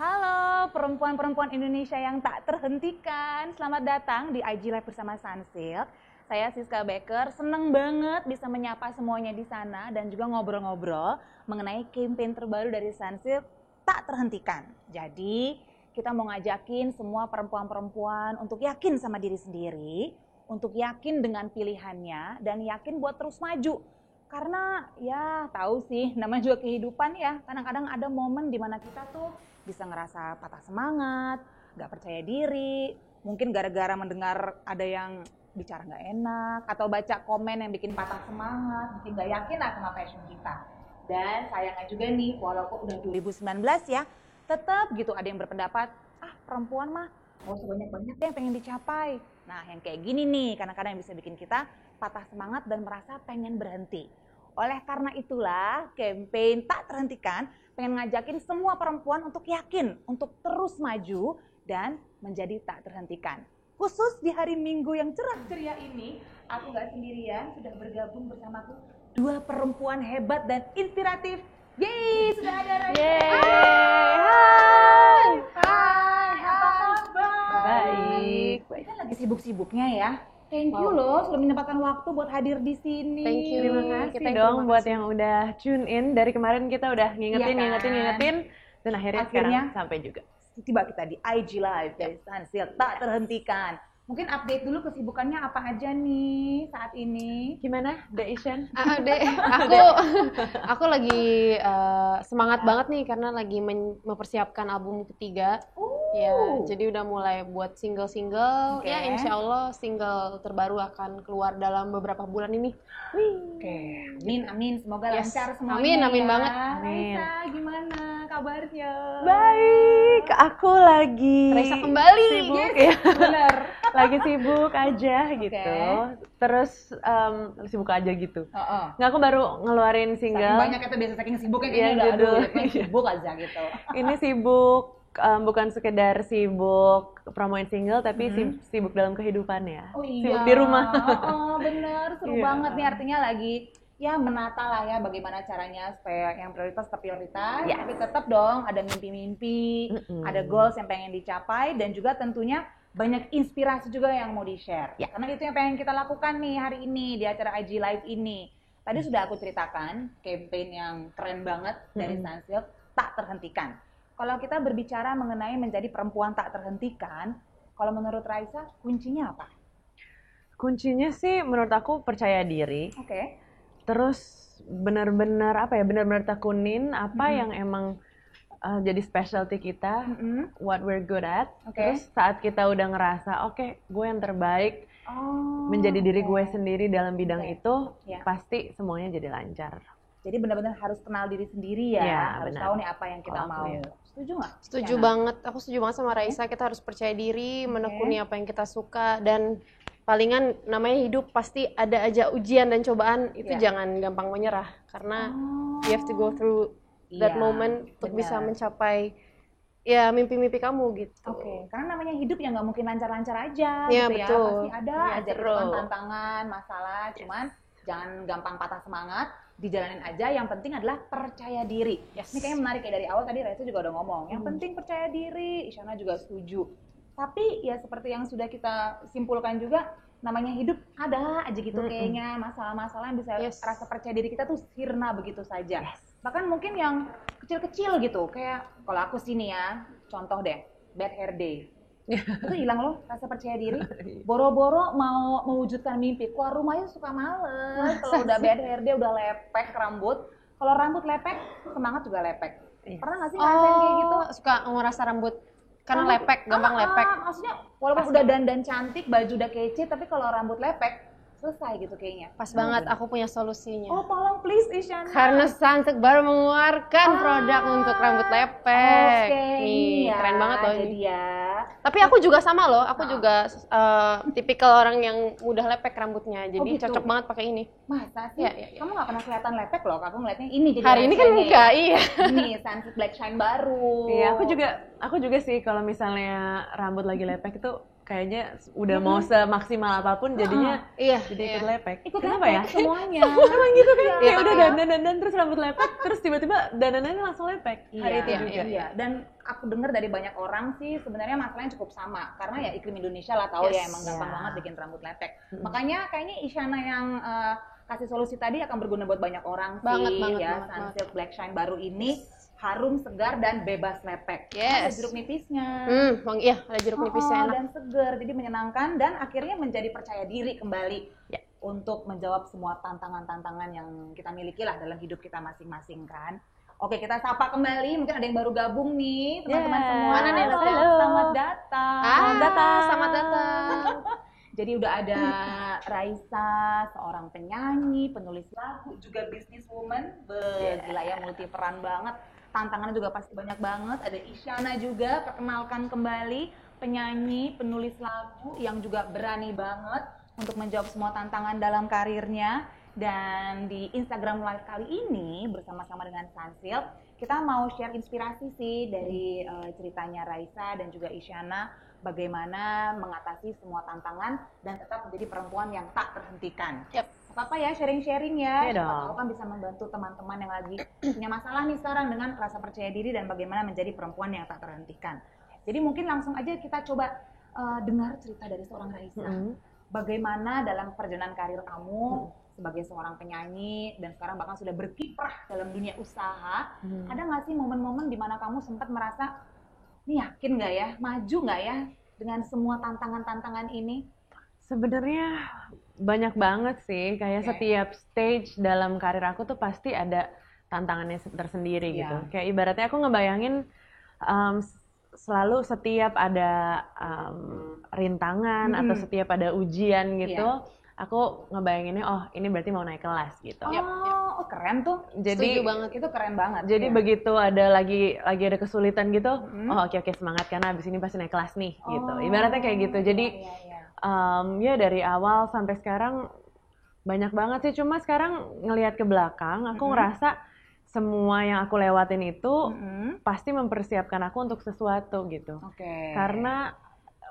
Halo perempuan-perempuan Indonesia yang tak terhentikan. Selamat datang di IG Live bersama Sunsilk. Saya Siska Becker, seneng banget bisa menyapa semuanya di sana dan juga ngobrol-ngobrol mengenai campaign terbaru dari Sunsilk, Tak Terhentikan. Jadi kita mau ngajakin semua perempuan-perempuan untuk yakin sama diri sendiri, untuk yakin dengan pilihannya dan yakin buat terus maju. Karena ya tahu sih, namanya juga kehidupan ya, kadang-kadang ada momen di mana kita tuh bisa ngerasa patah semangat, gak percaya diri, mungkin gara-gara mendengar ada yang bicara gak enak, atau baca komen yang bikin patah semangat, bikin gak yakin lah sama passion kita. Dan sayangnya juga nih, walaupun udah 2019 ya, tetap gitu ada yang berpendapat, perempuan mah gak usah banyak-banyak deh yang pengen dicapai. Nah yang kayak gini nih, kadang-kadang yang bisa bikin kita patah semangat dan merasa pengen berhenti. Oleh karena itulah, campaign Tak Terhentikan pengen ngajakin semua perempuan untuk yakin, untuk terus maju dan menjadi tak terhentikan. Khusus di hari Minggu yang cerah ceria ini, aku gak sendirian, sudah bergabung bersamaku dua perempuan hebat dan inspiratif. Yeay, sudah ada Raisa. Hai, apa kabar? Baik. Kita lagi sibuk-sibuknya ya. Thank you loh sudah menyempatkan waktu buat hadir di sini. Thank you. Terima kasih Kita dong buat yang udah tune in. Dari kemarin kita udah ngingetin dan akhirnya sekarang sampai juga. Tiba kita di IG Live dari Sunsilk Tak Terhentikan. Mungkin update dulu kesibukannya apa aja nih saat ini. Gimana, Dek Ishan? Aku lagi semangat banget nih karena lagi mempersiapkan album ketiga. Ya, jadi udah mulai buat single-single. Ya, insya Allah single terbaru akan keluar dalam beberapa bulan ini. Amin. Semoga lancar semuanya. Amin banget. Amin. Raisa, gimana kabarnya? Baik, aku lagi Raisa kembali. Sibuk ya. Bener. Lagi sibuk aja gitu. Terus sibuk aja gitu. Nggak, aku baru ngeluarin single. Saking banyak itu biasa saking sibuknya kayaknya udah sibuk aja gitu. Ini sibuk bukan sekedar sibuk promoin single, tapi sibuk dalam kehidupan ya. Sibuk di rumah. Bener, seru banget nih, artinya lagi ya menata lah ya bagaimana caranya supaya yang prioritas tetap prioritas, tapi tetap dong ada mimpi-mimpi, ada goals yang pengen dicapai, dan juga tentunya banyak inspirasi juga yang mau di-share. Karena itu yang pengen kita lakukan nih hari ini di acara IG Live ini. Tadi sudah aku ceritakan campaign yang keren banget dari Sunsilk, Tak Terhentikan. Kalau kita berbicara mengenai menjadi perempuan tak terhentikan, kalau menurut Raisa, kuncinya apa? Kuncinya sih menurut aku percaya diri. Terus benar-benar tekunin apa yang emang jadi specialty kita, what we're good at. Terus saat kita udah ngerasa, gue yang terbaik, menjadi diri gue sendiri dalam bidang itu, pasti semuanya jadi lancar. Jadi benar-benar harus kenal diri sendiri ya, harus tahu nih apa yang kita mau. Setuju nggak? Setuju banget, aku setuju banget sama Raisa. Kita harus percaya diri, menekuni apa yang kita suka, dan palingan namanya hidup pasti ada aja ujian dan cobaan. Itu jangan gampang menyerah, karena you have to go through that moment untuk bisa mencapai ya mimpi-mimpi kamu gitu. Karena namanya hidup ya nggak mungkin lancar-lancar aja ya, gitu betul. Pasti ada aja tantangan, masalah, cuman jangan gampang patah semangat, dijalanin aja. Yang penting adalah percaya diri. Ini kayaknya menarik ya, dari awal tadi Raisa juga udah ngomong, yang penting percaya diri. Isyana juga setuju. Tapi ya seperti yang sudah kita simpulkan juga, namanya hidup ada aja gitu kayaknya masalah-masalah yang bisa rasa percaya diri kita tuh sirna begitu saja. Bahkan mungkin yang kecil-kecil gitu, kayak kalau aku sini ya, contoh deh, bad hair day. Itu hilang loh rasa percaya diri. Boro-boro mau mewujudkan mimpi, keluar rumahnya suka males. Kalau udah bad hair day, udah lepek rambut. Kalau rambut lepek, semangat juga lepek. Pernah nggak sih ngerasain kayak gitu? Suka ngerasa rambut karena lepek, gampang lepek. Maksudnya walaupun udah dandan cantik, baju udah kece, tapi kalau rambut lepek, selesai gitu kayaknya. Pas banget, aku punya solusinya. Tolong please Isyana. Karena Sunsilk baru mengeluarkan produk untuk rambut lepek. Nih, keren banget loh ini. Tapi aku juga sama loh, aku juga tipikal orang yang mudah lepek rambutnya, jadi cocok banget pakai ini. Masa sih? Kamu nggak pernah kelihatan lepek loh, aku ngeliatnya ini jadi hari ini kan enggak, Ini Sunsilk Black Shine baru. Iya, aku juga sih kalau misalnya rambut lagi lepek itu kayaknya udah mau semaksimal apapun jadinya jadi ikut lepek. Kenapa ya? Semuanya. Emang gitu kan? Kayak udah dandan terus rambut lepek, terus tiba-tiba dandanannya langsung lepek. Hari itu juga. Iya. Dan aku dengar dari banyak orang sih sebenarnya masalahnya cukup sama karena ya iklim Indonesia lah tahu ya emang gampang banget bikin rambut lepek. Makanya kayaknya Isyana yang kasih solusi tadi akan berguna buat banyak orang sih ya. Sunsilk Black Shine baru ini harum, segar, dan bebas lepek. Ada jeruk nipisnya. Iya, ada jeruk nipisnya enak. Dan segar, jadi menyenangkan dan akhirnya menjadi percaya diri kembali untuk menjawab semua tantangan-tantangan yang kita miliki lah dalam hidup kita masing-masing kan. Oke, kita sapa kembali. Mungkin ada yang baru gabung nih, teman-teman semua. Mana nih? Selamat datang. Selamat datang. Jadi udah ada Raisa, seorang penyanyi, penulis lagu, juga businesswoman, gila ya, multi peran banget. Tantangannya juga pasti banyak banget. Ada Isyana juga, perkenalkan kembali, penyanyi, penulis lagu yang juga berani banget untuk menjawab semua tantangan dalam karirnya. Dan di Instagram Live kali ini bersama-sama dengan Sunsilk, kita mau share inspirasi sih dari ceritanya Raisa dan juga Isyana, bagaimana mengatasi semua tantangan dan tetap menjadi perempuan yang tak terhentikan. Apa ya, sharing-sharing ya, siapa tahu kan bisa membantu teman-teman yang lagi punya masalah nih sekarang dengan rasa percaya diri dan bagaimana menjadi perempuan yang tak terhentikan. Jadi mungkin langsung aja kita coba dengar cerita dari seorang Raisa. Bagaimana dalam perjalanan karir kamu sebagai seorang penyanyi dan sekarang bahkan sudah berkiprah dalam dunia usaha, ada nggak sih momen-momen di mana kamu sempat merasa, nih yakin nggak ya, maju nggak ya dengan semua tantangan-tantangan ini? Sebenarnya banyak banget sih, kayak setiap stage dalam karir aku tuh pasti ada tantangannya tersendiri gitu. Kayak ibaratnya aku ngebayangin selalu setiap ada rintangan atau setiap ada ujian gitu, aku ngebayanginnya oh ini berarti mau naik kelas gitu. Oh keren tuh. Jadi setuju banget, itu keren banget. Jadi begitu ada lagi ada kesulitan gitu, oh oke semangat karena abis ini pasti naik kelas nih gitu. Ibaratnya kayak gitu. Jadi ya dari awal sampai sekarang banyak banget sih. Cuma sekarang ngelihat ke belakang, aku ngerasa semua yang aku lewatin itu pasti mempersiapkan aku untuk sesuatu gitu. Karena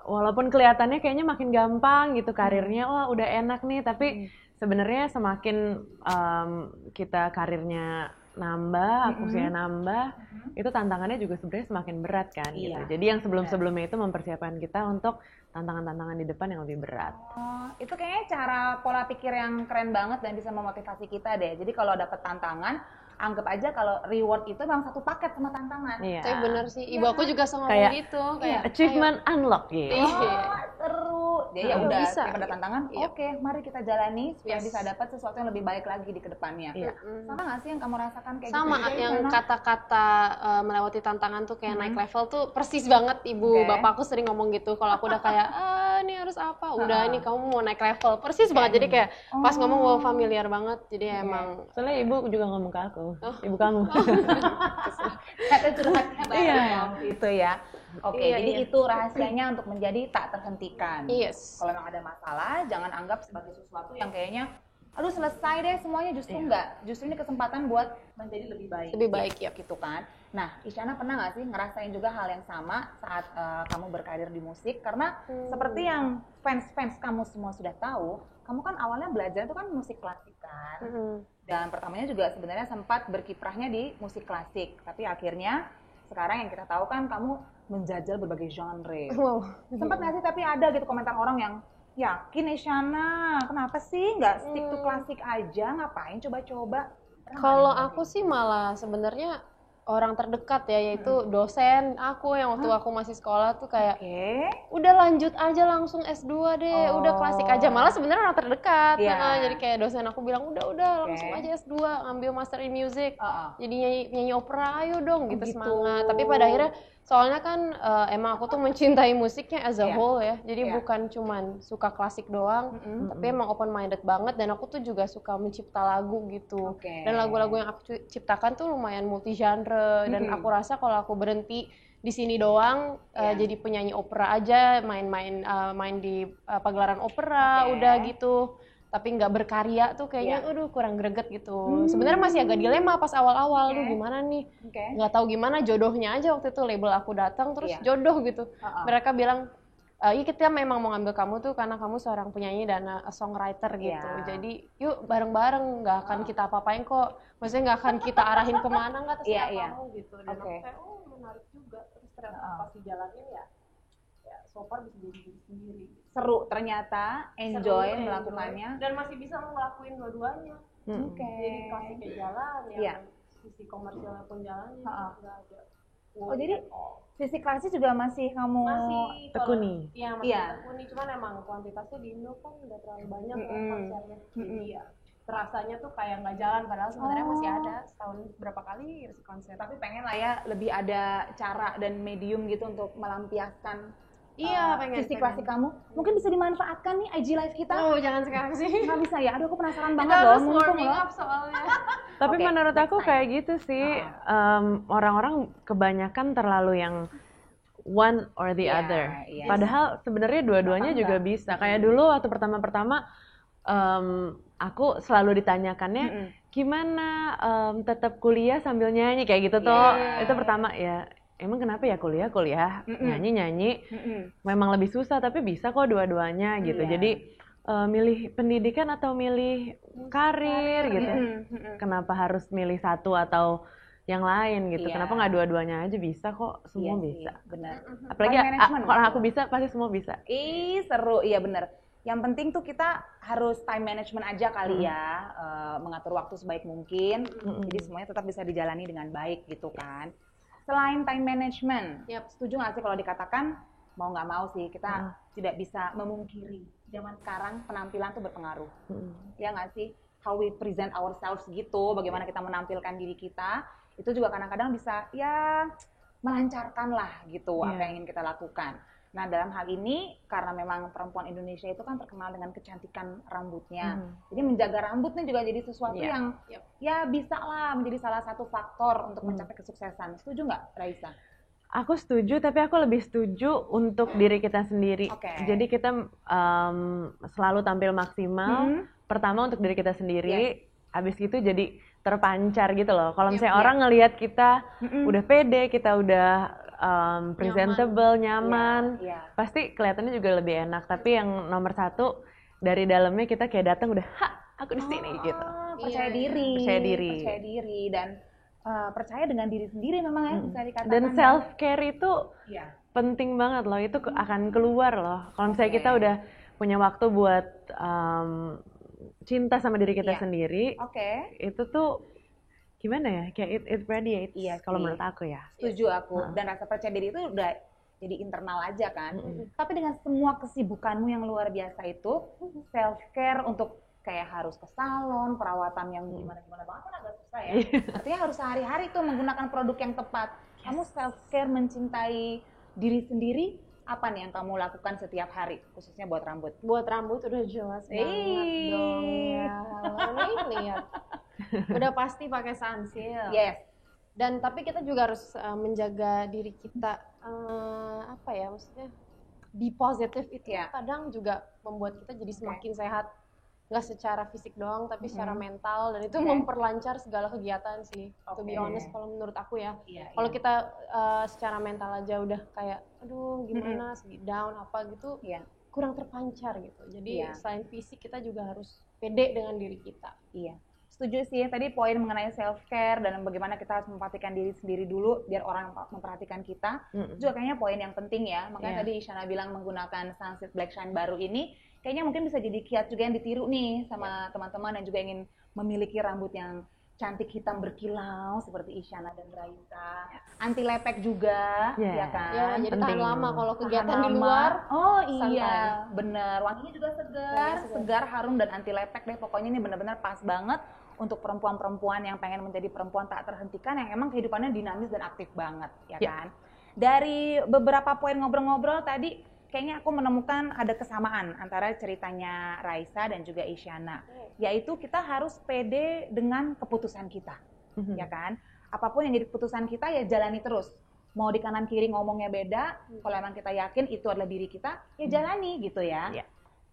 walaupun kelihatannya kayaknya makin gampang gitu karirnya, wah udah enak nih, tapi sebenarnya semakin kita karirnya nambah, usia nambah, itu tantangannya juga sebenarnya semakin berat kan gitu. Jadi yang sebelum-sebelumnya itu mempersiapkan kita untuk tantangan-tantangan di depan yang lebih berat. Itu kayaknya cara pola pikir yang keren banget dan bisa memotivasi kita deh. Jadi kalau dapet tantangan, anggap aja kalau reward itu memang satu paket sama tantangan. Tapi bener sih, ibu aku juga sama ngomong gitu. Kayak achievement unlock gitu. Seru. Jadi ya udah, daripada tantangan, oke, mari kita jalani supaya bisa dapat sesuatu yang lebih baik lagi di kedepannya. Sama nggak sih yang kamu rasakan kayak sama gitu? Sama, yang kata-kata melewati tantangan tuh kayak naik level tuh persis banget ibu. Bapakku sering ngomong gitu, kalau aku udah kayak, ini harus apa, udah ini kamu mau naik level. Persis banget, jadi kayak pas ngomong wow familiar banget, jadi emang. Soalnya ibu juga ngomong ke aku. Ibu kamu. Kata curhatnya bareng itu ya. Jadi itu rahasianya untuk menjadi tak terhentikan. Kalau memang ada masalah, jangan anggap sebagai sesuatu yang kayaknya, aduh selesai deh semuanya, justru enggak. Justru ini kesempatan buat menjadi lebih baik. Lebih baik gitu kan. Nah, Isyana pernah nggak sih ngerasain juga hal yang sama saat kamu berkarir di musik? Karena seperti yang fans-fans kamu semua sudah tahu, kamu kan awalnya belajar itu kan musik klasik kan. Dan pertamanya juga sebenarnya sempat berkiprahnya di musik klasik. Tapi akhirnya sekarang yang kita tahu kan kamu menjajal berbagai genre. Sempat nggak sih tapi ada gitu komentar orang yang, yakin Isyana, kenapa sih nggak stick to klasik aja, ngapain coba-coba? Kalau aku sih malah sebenarnya orang terdekat ya, yaitu dosen aku yang waktu aku masih sekolah tuh kayak udah lanjut aja langsung S2 deh, udah klasik aja. Malah sebenarnya orang terdekat. Jadi kayak dosen aku bilang udah langsung aja S2, ambil master in music. Jadi nyanyi opera, ayo dong gitu semangat. Tapi pada akhirnya soalnya kan emang aku tuh mencintai musiknya as a whole ya. Jadi bukan cuman suka klasik doang, tapi emang open minded banget, dan aku tuh juga suka mencipta lagu gitu. Dan lagu-lagu yang aku ciptakan tuh lumayan multi genre, dan aku rasa kalau aku berhenti di sini doang jadi penyanyi opera aja, main di pagelaran opera udah gitu, tapi nggak berkarya tuh kayaknya kurang greget gitu. Sebenarnya masih agak dilema pas awal-awal, gimana nih, nggak tahu gimana, jodohnya aja waktu itu label aku datang terus jodoh gitu. Mereka bilang ya kita memang mau ngambil kamu tuh karena kamu seorang penyanyi dan songwriter gitu. Jadi yuk bareng-bareng, nggak akan kita apa-apain kok. Maksudnya nggak akan kita arahin kemana, nggak terserah kamu gitu. Dan aku kayak, oh menarik juga. Terus ternyata pas dijalanin ya so far bisa jadi diri sendiri. Seru ternyata, enjoy melakukannya. Dan masih bisa ngelakuin dua-duanya. Jadi kasih ke jalan, yang sisi komersialnya pun jalan, nggak ada. Oh jadi sisi klasik juga masih kamu tekuni? Iya masih tekuni, cuman emang kuantitasnya di Indo kan udah terlalu banyak konsernya. Jadi ya terasanya tuh kayak nggak jalan, padahal sebenarnya masih ada setahun berapa kali ngisi konser. Tapi pengen lah ya lebih ada cara dan medium gitu untuk melampiaskan sisi klasik kamu. Mungkin bisa dimanfaatkan nih IG live kita. Oh jangan sekarang sih. Nggak bisa ya? Aduh aku penasaran banget loh. Mumpung loh. Soalnya. Tapi menurut aku kayak gitu sih, orang-orang kebanyakan terlalu yang one or the other. Padahal sebenarnya dua-duanya juga bisa. Kayak dulu waktu pertama-pertama aku selalu ditanyakannya gimana tetap kuliah sambil nyanyi kayak gitu tuh. Itu pertama ya. Emang kenapa ya kuliah nyanyi memang lebih susah, tapi bisa kok dua-duanya gitu. Jadi milih pendidikan atau milih karir gitu. Kenapa harus milih satu atau yang lain gitu? Kenapa nggak dua-duanya aja? Bisa kok, semua bisa. Benar. Apalagi kalau aku bisa, pasti semua bisa. Seru, iya benar. Yang penting tuh kita harus time management aja kali ya, mengatur waktu sebaik mungkin. Jadi semuanya tetap bisa dijalani dengan baik gitu kan. Selain time management, setuju nggak sih kalau dikatakan mau nggak mau sih kita tidak bisa memungkiri zaman sekarang penampilan tuh berpengaruh, ya nggak sih? How we present ourselves gitu, bagaimana kita menampilkan diri kita, itu juga kadang-kadang bisa ya melancarkan lah gitu apa yang ingin kita lakukan. Nah dalam hal ini karena memang perempuan Indonesia itu kan terkenal dengan kecantikan rambutnya, jadi menjaga rambutnya juga jadi sesuatu yang ya bisa lah menjadi salah satu faktor untuk mencapai kesuksesan. Setuju nggak Raisa? Aku setuju, tapi aku lebih setuju untuk diri kita sendiri. Jadi kita selalu tampil maksimal. Pertama untuk diri kita sendiri, habis itu jadi terpancar gitu loh. Kalau misalnya orang ngelihat kita udah pede, kita udah presentable, nyaman, pasti kelihatannya juga lebih enak. Tapi yang nomor satu, dari dalamnya kita kayak datang udah, aku di sini gitu. Percaya diri dan percaya dengan diri sendiri memang ya bisa dikatakan. Dan self care itu penting banget loh, itu akan keluar loh. Kalau misalnya kita udah punya waktu buat cinta sama diri kita sendiri, itu tuh gimana ya, kayak it radiates kalau menurut aku ya. Setuju aku. Dan rasa percaya diri itu udah jadi internal aja kan. Tapi dengan semua kesibukanmu yang luar biasa itu, self care untuk kayak harus ke salon, perawatan yang gimana-gimana banget kan agak susah ya. Artinya harus sehari-hari tuh menggunakan produk yang tepat. Kamu self care, mencintai diri sendiri, apa nih yang kamu lakukan setiap hari, khususnya buat rambut? Buat rambut udah jelas banget dong ya. Nih lihat. Udah pasti pakai sunsilk. Dan tapi kita juga harus menjaga diri kita, apa ya maksudnya, be positive itu kadang juga membuat kita jadi semakin sehat. Nggak secara fisik doang, tapi secara mental, dan itu memperlancar segala kegiatan sih. To be honest, kalau menurut aku ya. Kalau kita secara mental aja udah kayak, aduh gimana, down apa gitu, kurang terpancar gitu. Jadi selain fisik, kita juga harus pede dengan diri kita. Setuju sih, tadi poin mengenai self care dan bagaimana kita harus memperhatikan diri sendiri dulu biar orang memperhatikan kita, juga kayaknya poin yang penting ya. Makanya tadi Isyana bilang menggunakan Sunsilk Black Shine baru ini kayaknya mungkin bisa jadi kiat juga yang ditiru nih sama teman-teman yang juga ingin memiliki rambut yang cantik hitam berkilau seperti Isyana dan Raisa. Anti lepek juga, ya kan? Jadi tahan lama kalau kegiatan di luar. Iya, bener. Wanginya juga segar, harum dan anti lepek deh. Pokoknya ini benar-benar pas banget untuk perempuan-perempuan yang pengen menjadi perempuan tak terhentikan, yang emang kehidupannya dinamis dan aktif banget, ya kan? Dari beberapa poin ngobrol-ngobrol tadi, kayaknya aku menemukan ada kesamaan antara ceritanya Raisa dan juga Isyana, yaitu kita harus pede dengan keputusan kita, ya kan? Apapun yang jadi keputusan kita ya jalani terus. Mau di kanan kiri ngomongnya beda, kalau emang kita yakin itu adalah diri kita, ya jalani gitu ya.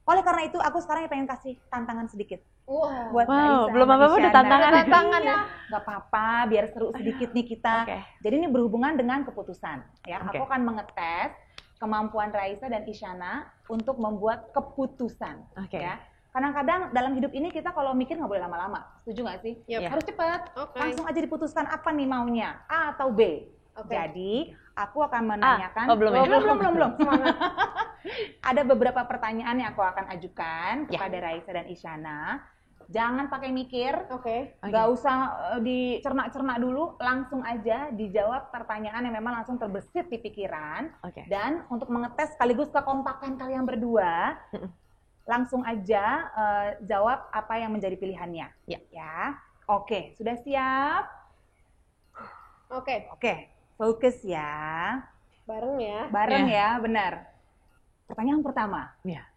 Oleh karena itu aku sekarang pengen kasih tantangan sedikit. Buat Raisa, belum apa-apa udah tantangan ya. Gak apa-apa, biar seru sedikit nih kita. Jadi ini berhubungan dengan keputusan. Ya, aku akan mengetes kemampuan Raisa dan Isyana untuk membuat keputusan. Oke. Ya. Kadang-kadang dalam hidup ini kita kalau mikir nggak boleh lama-lama. Setuju nggak sih? Yep. Harus cepat. Oke. Langsung aja diputuskan apa nih maunya, A atau B. Oke. Jadi aku akan menanyakan. belum ya? Belum. Semangat. Ada beberapa pertanyaan yang aku akan ajukan kepada Raisa dan Isyana. Jangan pakai mikir. Oke. Nggak usah dicerna-cerna dulu, langsung aja dijawab pertanyaan yang memang langsung terbesit di pikiran. Oke. Dan untuk mengetes sekaligus kekompakan kalian berdua, langsung aja jawab apa yang menjadi pilihannya. Ya. Oke, sudah siap? Oke, fokus ya. Bareng ya. Bareng ya, benar. Pertanyaan pertama. Iya.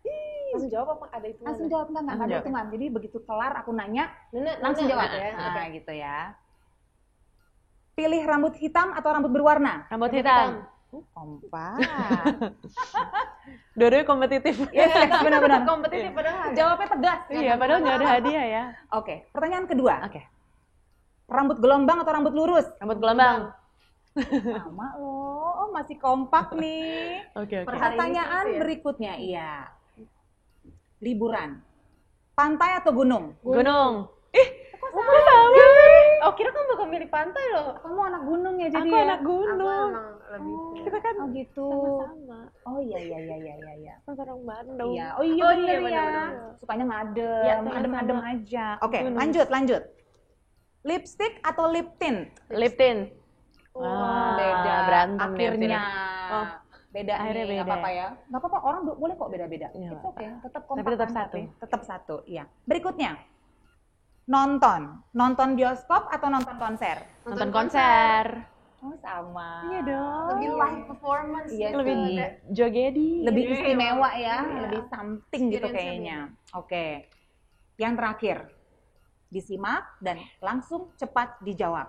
Langsung jawab apa ada itu? Langsung jawab, enggak ada jawab. hitungan. Jadi begitu kelar aku nanya, Nena, langsung jawab ya. Nah, gitu ya. Pilih rambut hitam atau rambut berwarna? Rambut hitam. Kompak. Dua-duanya kompetitif. Yes, benar-benar. Kompetitif padahal. Jawabnya tegas. Iya, padahal nggak ada hadiah ya. Oke, pertanyaan kedua. Oke. Rambut gelombang atau rambut lurus? Rambut gelombang. Sama loh, oh, masih kompak nih. Oke. Pertanyaan ini ya? berikutnya, iya. Liburan. Pantai atau gunung? Gunung. Kok sama? Oh, kira kamu bakal milih pantai loh. Kamu anak gunung ya jadi Aku ya? anak Aku gunung. emang lebih. Kita kan Oh gitu. sama. Oh iya. Orang Bandung. Iya. Oh iya Oh, bener iya, ya. bener-bener. Supaya ngadem, Iya, adem-adem sama. aja. Oke, Gunung. lanjut. Lipstick atau lip tint? Lip tint. Wah, Beda. berantem nih Akhirnya. Oh, Beda akhirnya nih, nggak beda apa-apa ya. Nggak apa-apa, orang boleh kok beda-beda. Iya, It's nggak okay, apa-apa. tetap Tapi kompak. tetap kan, satu. Tetap satu, iya. Berikutnya, nonton bioskop atau nonton konser? Nonton konser. Oh sama. Iya dong. Lebih live performance. Iya gitu. Lebih sih. jogedi. Lebih Iya, istimewa ya, iya. lebih something gitu Experience-nya kayaknya. Oke. Yang terakhir, disimak dan langsung cepat dijawab.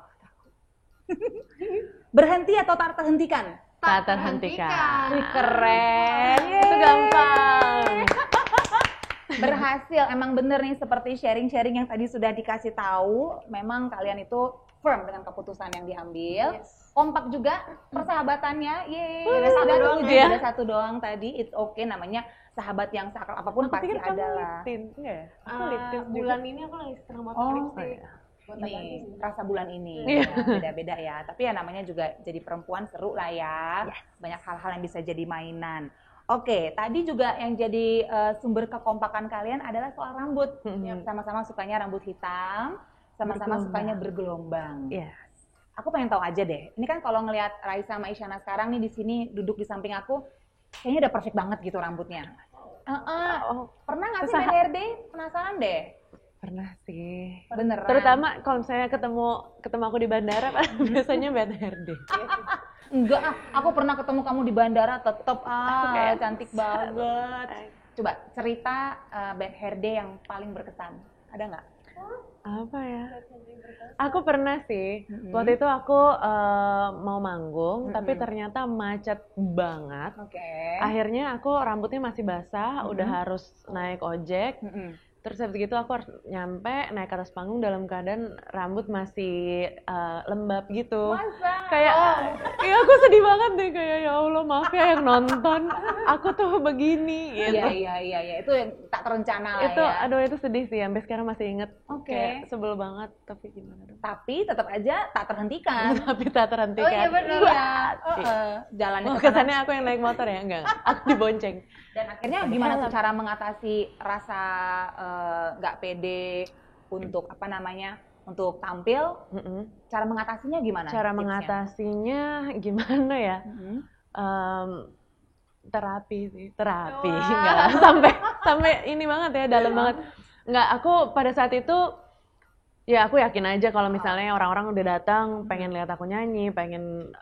Berhenti atau tak terhentikan? Tak terhentikan. Wih, keren. Itu gampang. Berhasil, emang bener nih seperti sharing-sharing yang tadi sudah dikasih tahu, memang kalian itu firm dengan keputusan yang diambil. Kompak juga persahabatannya, yeay. Ada satu doang ya? Ada satu doang tadi, it's okay, namanya sahabat yang seakrab apapun pasti pikir kamu ada lah. lip tint, enggak ya? Aku lip tint juga. Bulan ini aku lagi setengah motor Oh, lipstick. Ini rasa bulan ini Iya. ya, beda-beda ya. Tapi ya namanya juga jadi perempuan seru lah ya. Banyak hal-hal yang bisa jadi mainan. Oke, tadi juga yang jadi sumber kekompakan kalian adalah soal rambut. Sama-sama sukanya rambut hitam, sama-sama sukanya bergelombang. Iya. Aku pengen tahu aja deh. Ini kan kalau ngelihat Raisa sama Isyana sekarang nih di sini duduk di samping aku, kayaknya udah perfect banget gitu rambutnya. Pernah nggak sih BHRD? Penasaran deh. Pernah sih. Beneran. Terutama kalau misalnya ketemu aku di bandara, biasanya BHRD. Enggak, aku pernah ketemu kamu di bandara, tetep kayak cantik banget. Coba cerita bad hair day yang paling berkesan, ada nggak? Apa ya? Aku pernah sih. Waktu itu aku mau manggung, tapi ternyata macet banget. Oke. Akhirnya aku rambutnya masih basah, udah harus naik ojek. Terus habis gitu aku harus nyampe naik ke atas panggung dalam keadaan rambut masih lembab gitu. Masa? Kayak ya aku sedih banget deh, kayak ya Allah maaf ya yang nonton, aku tuh begini gitu. Iya, itu yang tak terencana lah Itu ya. aduh itu sedih sih, sampai sekarang masih inget. Oke. Kayak sebel banget, tapi gimana dong. Tapi tetap aja tak terhentikan. Tapi tak terhentikan. Oh iya benar ya. Jalannya Oh, ke sana. kesannya aku yang naik motor ya? Enggak. Aku dibonceng. Dan akhirnya gimana tuh cara mengatasi rasa nggak pede untuk apa namanya, untuk tampil? Cara mengatasinya gimana? Cara tipsnya? mengatasinya gimana ya? Terapi sih, terapi. Enggak lah, sampai ini banget ya, dalam banget. Enggak, aku pada saat itu ya aku yakin aja kalau misalnya orang-orang udah datang pengen lihat aku nyanyi, pengen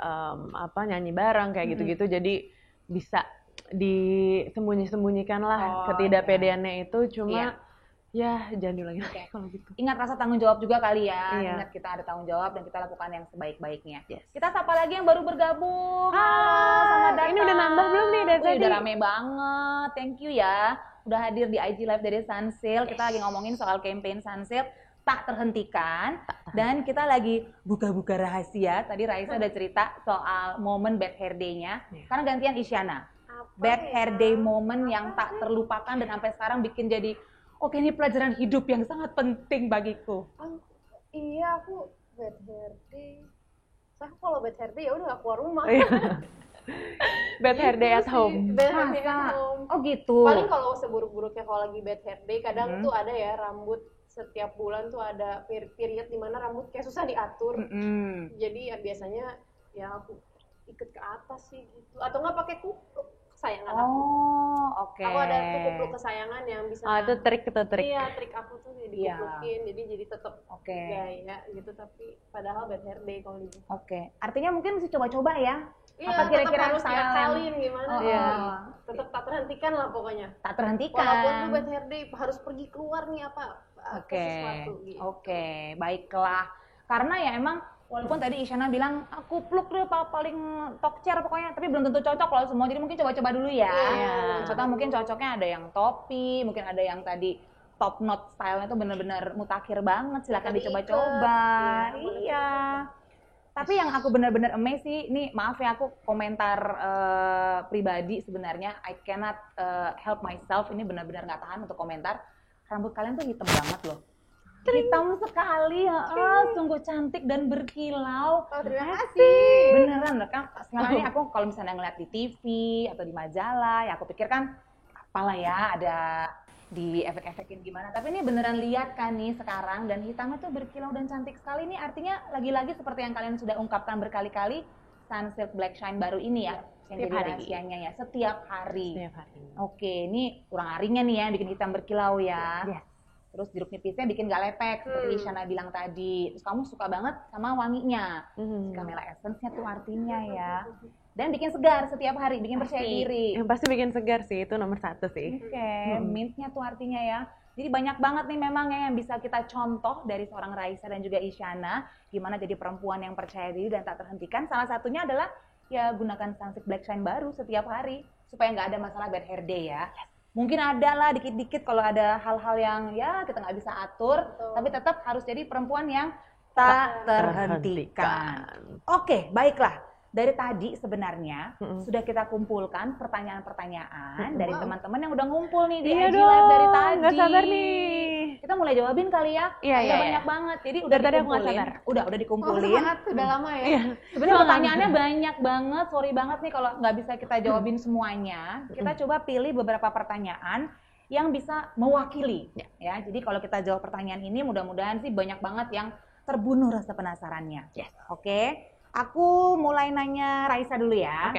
nyanyi bareng kayak gitu-gitu, jadi bisa disembunyi-sembunyikan lah ketidakpedeannya itu. Cuma ya jangan diulangi lagi kalau gitu. Ingat rasa tanggung jawab juga kali ya. Iya. Ingat kita ada tanggung jawab dan kita lakukan yang sebaik-baiknya. Yes. Kita sapa lagi yang baru bergabung. Hai, Selamat datang. ini udah nambah belum nih dari tadi? Udah rame banget. Thank you ya. Udah hadir di IG Live dari Sunsilk. Kita lagi ngomongin soal campaign Sunsilk tak terhentikan. Dan kita lagi buka-buka rahasia. Tadi Raisa udah cerita soal momen bad hair day-nya. Karena gantian Isyana. bad hair day moment yang tak terlupakan dan sampai sekarang bikin jadi oke, ini pelajaran hidup yang sangat penting bagiku. Iya, aku bad hair day. Saya kalau bad hair day ya udah gak keluar rumah. Bad hair day at home. Bad hair day at home. Oh gitu. Paling kalau seburuk-buruknya kalau lagi bad hair day, kadang tuh ada ya rambut setiap bulan tuh ada period di mana rambut kayak susah diatur. Jadi ya biasanya ya aku ikat ke atas sih gitu. Atau nggak pakai kupluk kesayangan aku. Oke. Aku ada tuh kupluk kesayangan yang bisa. Itu trik. Iya, trik aku tuh dikuplukin, jadi tetap gaya gitu, tapi padahal bad hair day kalau gitu. Oke, artinya mungkin mesti coba-coba ya. Iya, apa kira-kira harus diakalin gimana Iya. Tetap tak terhentikan lah pokoknya. Tak terhentikan. Walaupun tuh bad hair day harus pergi keluar nih sesuatu gitu. Oke, baiklah. Karena ya emang walaupun tadi Isyana bilang aku pluk deh paling tokcer pokoknya, tapi belum tentu cocok loh semua. Jadi mungkin coba-coba dulu ya. Contoh mungkin cocoknya ada yang topi, mungkin ada yang tadi top knot style-nya tuh bener-bener mutakhir banget. Silakan dicoba-coba. Iya. Tapi yang aku benar-benar amazed sih, ini maaf ya aku komentar pribadi sebenarnya, I cannot help myself, ini benar-benar nggak tahan untuk komentar. Rambut kalian tuh hitam banget loh. Hitam sekali, sungguh cantik dan berkilau. Terima kasih. Beneran, kan sekarang ini aku kalau misalnya ngeliat di TV atau di majalah, ya aku pikir kan apalah ya ada di efek-efekin gimana, tapi ini beneran lihat kan nih sekarang dan hitamnya tuh berkilau dan cantik sekali. Ini artinya lagi-lagi seperti yang kalian sudah ungkapkan berkali-kali, Sunsilk Black Shine baru ini ya, yang jadi rahasianya ya, setiap hari. Oke, ini kurang harinya nih ya bikin hitam berkilau ya. Terus jeruk nipisnya bikin gak lepek seperti Isyana bilang tadi. Terus kamu suka banget sama wanginya, Camellia Essence-nya tuh artinya ya. Dan bikin segar setiap hari, bikin percaya diri. Yang pasti bikin segar sih, itu nomor 1 sih. Oke, mintnya tuh artinya ya. Jadi banyak banget nih memang ya yang bisa kita contoh dari seorang Raisa dan juga Isyana, gimana jadi perempuan yang percaya diri dan tak terhentikan. Salah satunya adalah ya gunakan Sunsilk Black Shine baru setiap hari supaya nggak ada masalah bad hair day ya. Mungkin ada lah dikit-dikit kalau ada hal-hal yang ya kita nggak bisa atur, tapi tetap harus jadi perempuan yang tak terhentikan. Oke, baiklah. Dari tadi sebenarnya sudah kita kumpulkan pertanyaan-pertanyaan dari teman-teman yang udah ngumpul nih di IG Live dari tadi. Nggak sabar nih. Kita mulai jawabin kali ya. Iya. Banyak banget. Jadi udah dikumpulin. Udah dikumpulin. Udah lama ya. Sebenarnya pertanyaannya banyak banget. Sorry banget nih kalau nggak bisa kita jawabin semuanya. Kita coba pilih beberapa pertanyaan yang bisa mewakili ya. Jadi kalau kita jawab pertanyaan ini mudah-mudahan sih banyak banget yang terbunuh rasa penasarannya. Oke. Aku mulai nanya Raisa dulu ya.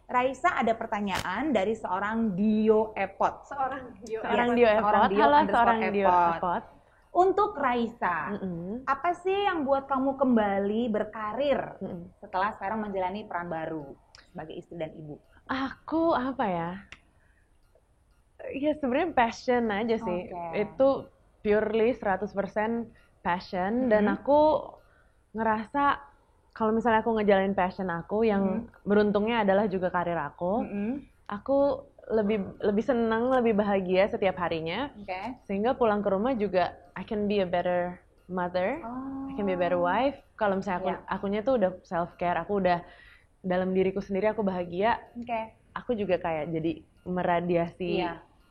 Raisa ada pertanyaan dari seorang Dio Epot. Seorang Dio Epot. Untuk Raisa, apa sih yang buat kamu kembali berkarir setelah sekarang menjalani peran baru sebagai istri dan ibu? Aku apa ya? Ya sebenarnya passion aja sih. Itu purely 100% passion dan aku ngerasa kalau misalnya aku ngejalanin passion aku yang beruntungnya adalah juga karir aku, aku lebih senang, lebih bahagia setiap harinya. Sehingga pulang ke rumah juga I can be a better mother, I can be a better wife. Kalau misalnya akunya tuh udah self care, aku udah dalam diriku sendiri aku bahagia. Aku juga kayak jadi meradiasi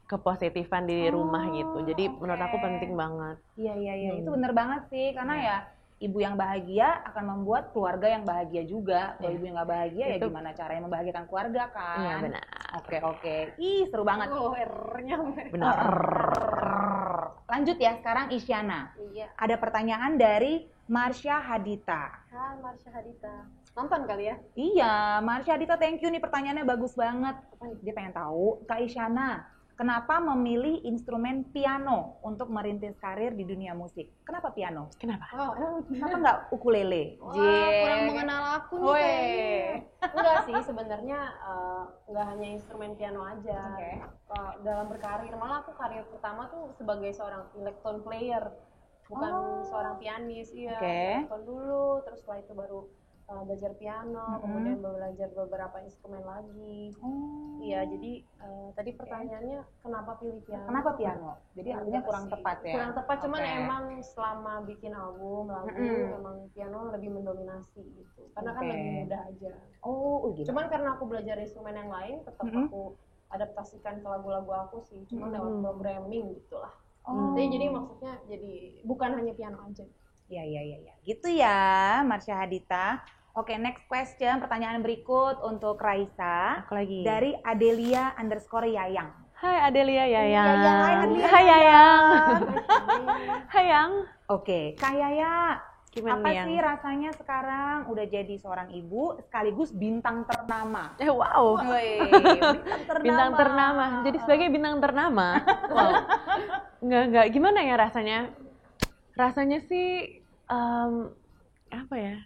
kepositifan di rumah gitu. Jadi menurut aku penting banget. Iya. Itu bener banget sih karena ya ibu yang bahagia akan membuat keluarga yang bahagia juga. Kalau ibu yang nggak bahagia ya gimana caranya membahagiakan keluarga kan? Iya benar. Oke. Ih seru banget. R-nya benar. Lanjut ya sekarang Isyana. Ada pertanyaan dari Marsha Hadita. Marsha Hadita. Nonton kali ya? Iya, Marsha Hadita thank you nih pertanyaannya bagus banget. Dia pengen tahu Kak Isyana, kenapa memilih instrumen piano untuk merintis karir di dunia musik? Kenapa piano? Kenapa? Kenapa nggak ukulele? Kurang mengenal aku nih. Enggak sih, sebenarnya nggak hanya instrumen piano aja. Dalam berkarir, malah aku karir pertama tuh sebagai seorang electron player, bukan seorang pianis. Electron dulu, terus setelah itu baru belajar piano, kemudian belajar beberapa instrumen lagi. Iya, jadi tadi pertanyaannya kenapa pilih piano? Kenapa piano? Jadi artinya kurang tepat ya? Kurang tepat, cuman emang selama bikin album, emang piano lebih mendominasi gitu. Karena kan lebih mudah aja. Gitu. Cuman karena aku belajar instrumen yang lain, tetap aku adaptasikan ke lagu-lagu aku sih, cuma lewat programming gitulah. Jadi maksudnya jadi bukan hanya piano aja. Ya. Gitu ya, Marsha Hadita. Oke, next question. Pertanyaan berikut untuk Raisa. Aku lagi. Dari Adelia_Yayang. Hai Adelia Yayang. Hai Yayang. Hai Yang. Oke, Kak Yaya. Gimana apa yang? sih rasanya sekarang udah jadi seorang ibu sekaligus bintang ternama? Wow. Bintang ternama. Jadi sebagai bintang ternama. Wow. Nggak gimana ya rasanya? Rasanya sih apa ya?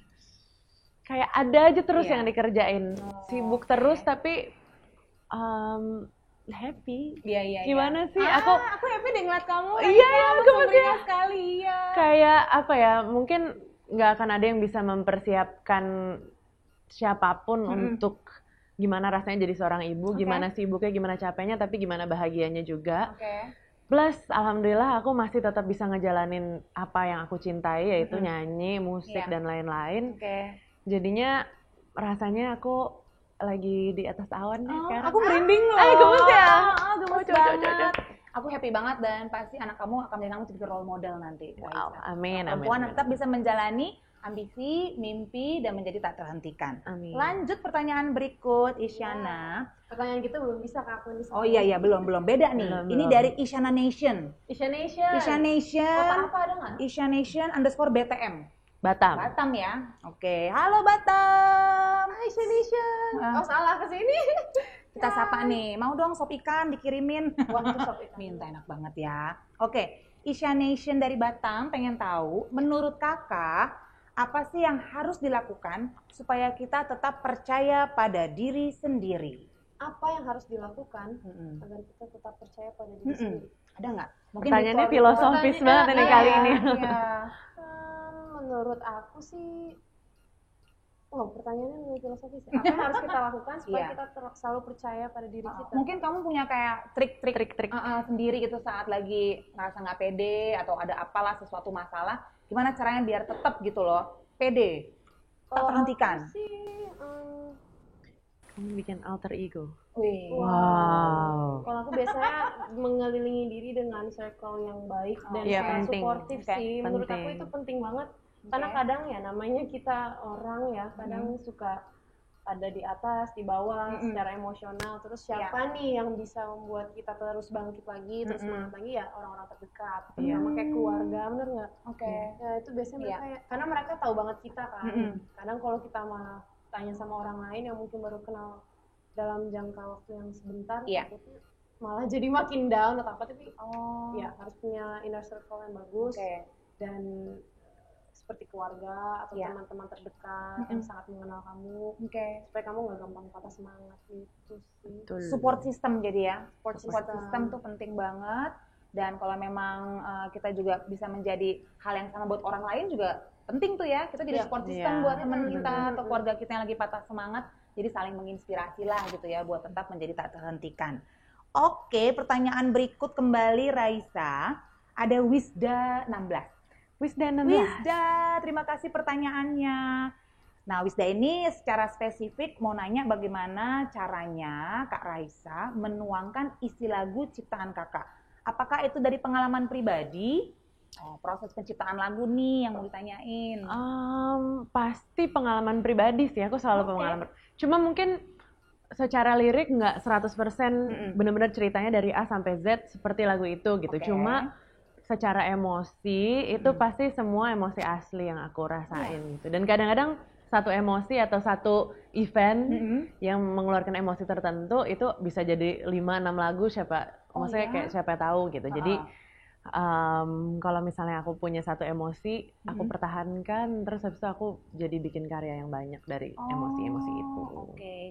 Kayak ada aja terus yang dikerjain. Sibuk terus tapi happy. Iya. Gimana sih? Aku happy deh ngeliat kamu. Iya, aku maksudnya sekali ya. Kayak apa ya? Mungkin nggak akan ada yang bisa mempersiapkan siapapun untuk gimana rasanya jadi seorang ibu, gimana sibuknya, gimana capeknya, tapi gimana bahagianya juga. Plus, alhamdulillah aku masih tetap bisa ngejalanin apa yang aku cintai, yaitu nyanyi, musik, dan lain-lain. Jadinya rasanya aku lagi di atas awan nih sekarang. Aku merinding loh. Gemes ya? Gemes banget. Aku happy banget dan pasti anak kamu akan menjadi jadi role model nanti. Wow, amin. Perempuan tetap bisa menjalani ambisi, mimpi, dan menjadi tak terhentikan. Amin. Lanjut pertanyaan berikut, Isyana. Pertanyaan kita belum bisa Kak aku. Oh iya, belum. Beda nih. Ini dari Isyana Nation. Isyana Nation. Kota apa ada nggak? Isyana Nation_BTM. Batam ya. Oke. Halo Batam. Hai Isyana Nation. Oh salah kesini. Kita sapa nih. Mau dong sop ikan dikirimin. Wah, itu sop ikan. Minta, enak banget ya. Oke. Isyana Nation dari Batam pengen tahu, menurut kakak, apa sih yang harus dilakukan supaya kita tetap percaya pada diri sendiri? Apa yang harus dilakukan agar kita tetap percaya pada diri sendiri? Ada nggak? Pertanyaannya filosofis banget ini kali ini. Menurut aku sih, pertanyaannya lebih filosofis ya. Apa yang harus kita lakukan supaya kita selalu percaya pada diri kita? Mungkin kamu punya kayak trik sendiri gitu saat lagi ngerasa nggak pede atau ada apalah sesuatu masalah. Gimana caranya biar tetap gitu loh, pede, tak terhentikan? Kamu bikin alter ego. Wow. Kalau aku biasanya mengelilingi diri dengan circle yang baik dan suportif sih. Menurut aku itu penting banget. Karena kadang ya namanya kita orang ya, kadang suka ada di atas, di bawah, secara emosional. Terus siapa nih yang bisa membuat kita terus bangkit lagi, terus semangat lagi ya orang-orang terdekat. Terutama kayak keluarga, bener nggak? Ya itu biasanya mereka karena mereka tahu banget kita kan. Kadang kalau kita malah tanya sama orang lain yang mungkin baru kenal dalam jangka waktu yang sebentar, malah jadi makin down atau apa. Tapi ya harus punya inner circle yang bagus dan seperti keluarga atau teman-teman terdekat yang sangat mengenal kamu, supaya kamu nggak gampang patah semangat gitu sih. Support system jadi ya, support system tuh penting banget. Dan kalau memang kita juga bisa menjadi hal yang sama buat orang lain juga penting tuh ya, kita jadi support system buat teman kita atau keluarga kita yang lagi patah semangat, jadi saling menginspirasi lah gitu ya buat tetap menjadi tak terhentikan. Oke, pertanyaan berikut kembali Raisa, ada Wisda 16. Wisda, terima kasih pertanyaannya. Nah, Wisda ini secara spesifik mau nanya bagaimana caranya Kak Raisa menuangkan isi lagu ciptaan kakak. Apakah itu dari pengalaman pribadi? Proses penciptaan lagu nih yang mau ditanyain. Pasti pengalaman pribadi sih, aku selalu pengalaman. Cuma mungkin secara lirik nggak 100% benar-benar ceritanya dari A sampai Z seperti lagu itu gitu. Cuma secara emosi itu pasti semua emosi asli yang aku rasain gitu. Dan kadang-kadang satu emosi atau satu event yang mengeluarkan emosi tertentu itu bisa jadi 5-6 lagu maksudnya kayak siapa tahu gitu. Jadi kalau misalnya aku punya satu emosi, aku pertahankan, terus habis itu aku jadi bikin karya yang banyak dari emosi-emosi itu.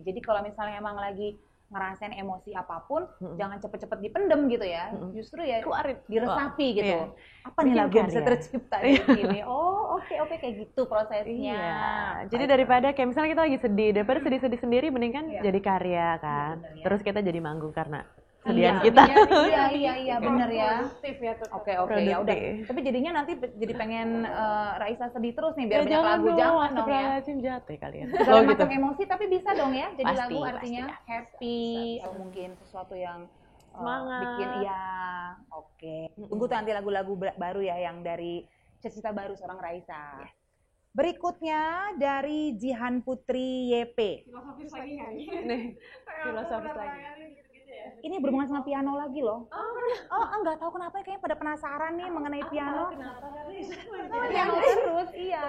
Jadi kalau misalnya emang lagi ngerasain emosi apapun, jangan cepet-cepet dipendem gitu ya, justru ya keluarin, diresapi gitu. Apa nih lagu yang bisa tercipta dari sini? Oke, kayak gitu prosesnya. Jadi daripada kayak misalnya kita lagi sedih, daripada sedih-sedih sendiri, mending kan jadi karya kan. Terus kita jadi manggung karena kesedihan kita. Iya benar ya. Produktif ya tuh. Oke ya udah. Tapi jadinya nanti jadi pengen Raisa sedih terus nih biar banyak lagu, jangan dong ya. Jahat ya kalian. Kalau gitu. Emosi tapi bisa dong ya jadi pasti, lagu artinya pasti, happy atau mungkin sesuatu yang semangat. Bikin ya. Oke. Tunggu tuh nanti lagu-lagu baru ya yang dari cerita baru seorang Raisa. Yes. Berikutnya dari Jihan Putri YP. Filosofis lagi kan? Nih, filosofis lagi. Ini berhubungan sama piano lagi loh. Enggak tahu kenapa kayaknya pada penasaran nih mengenai piano. Piano terus, iya.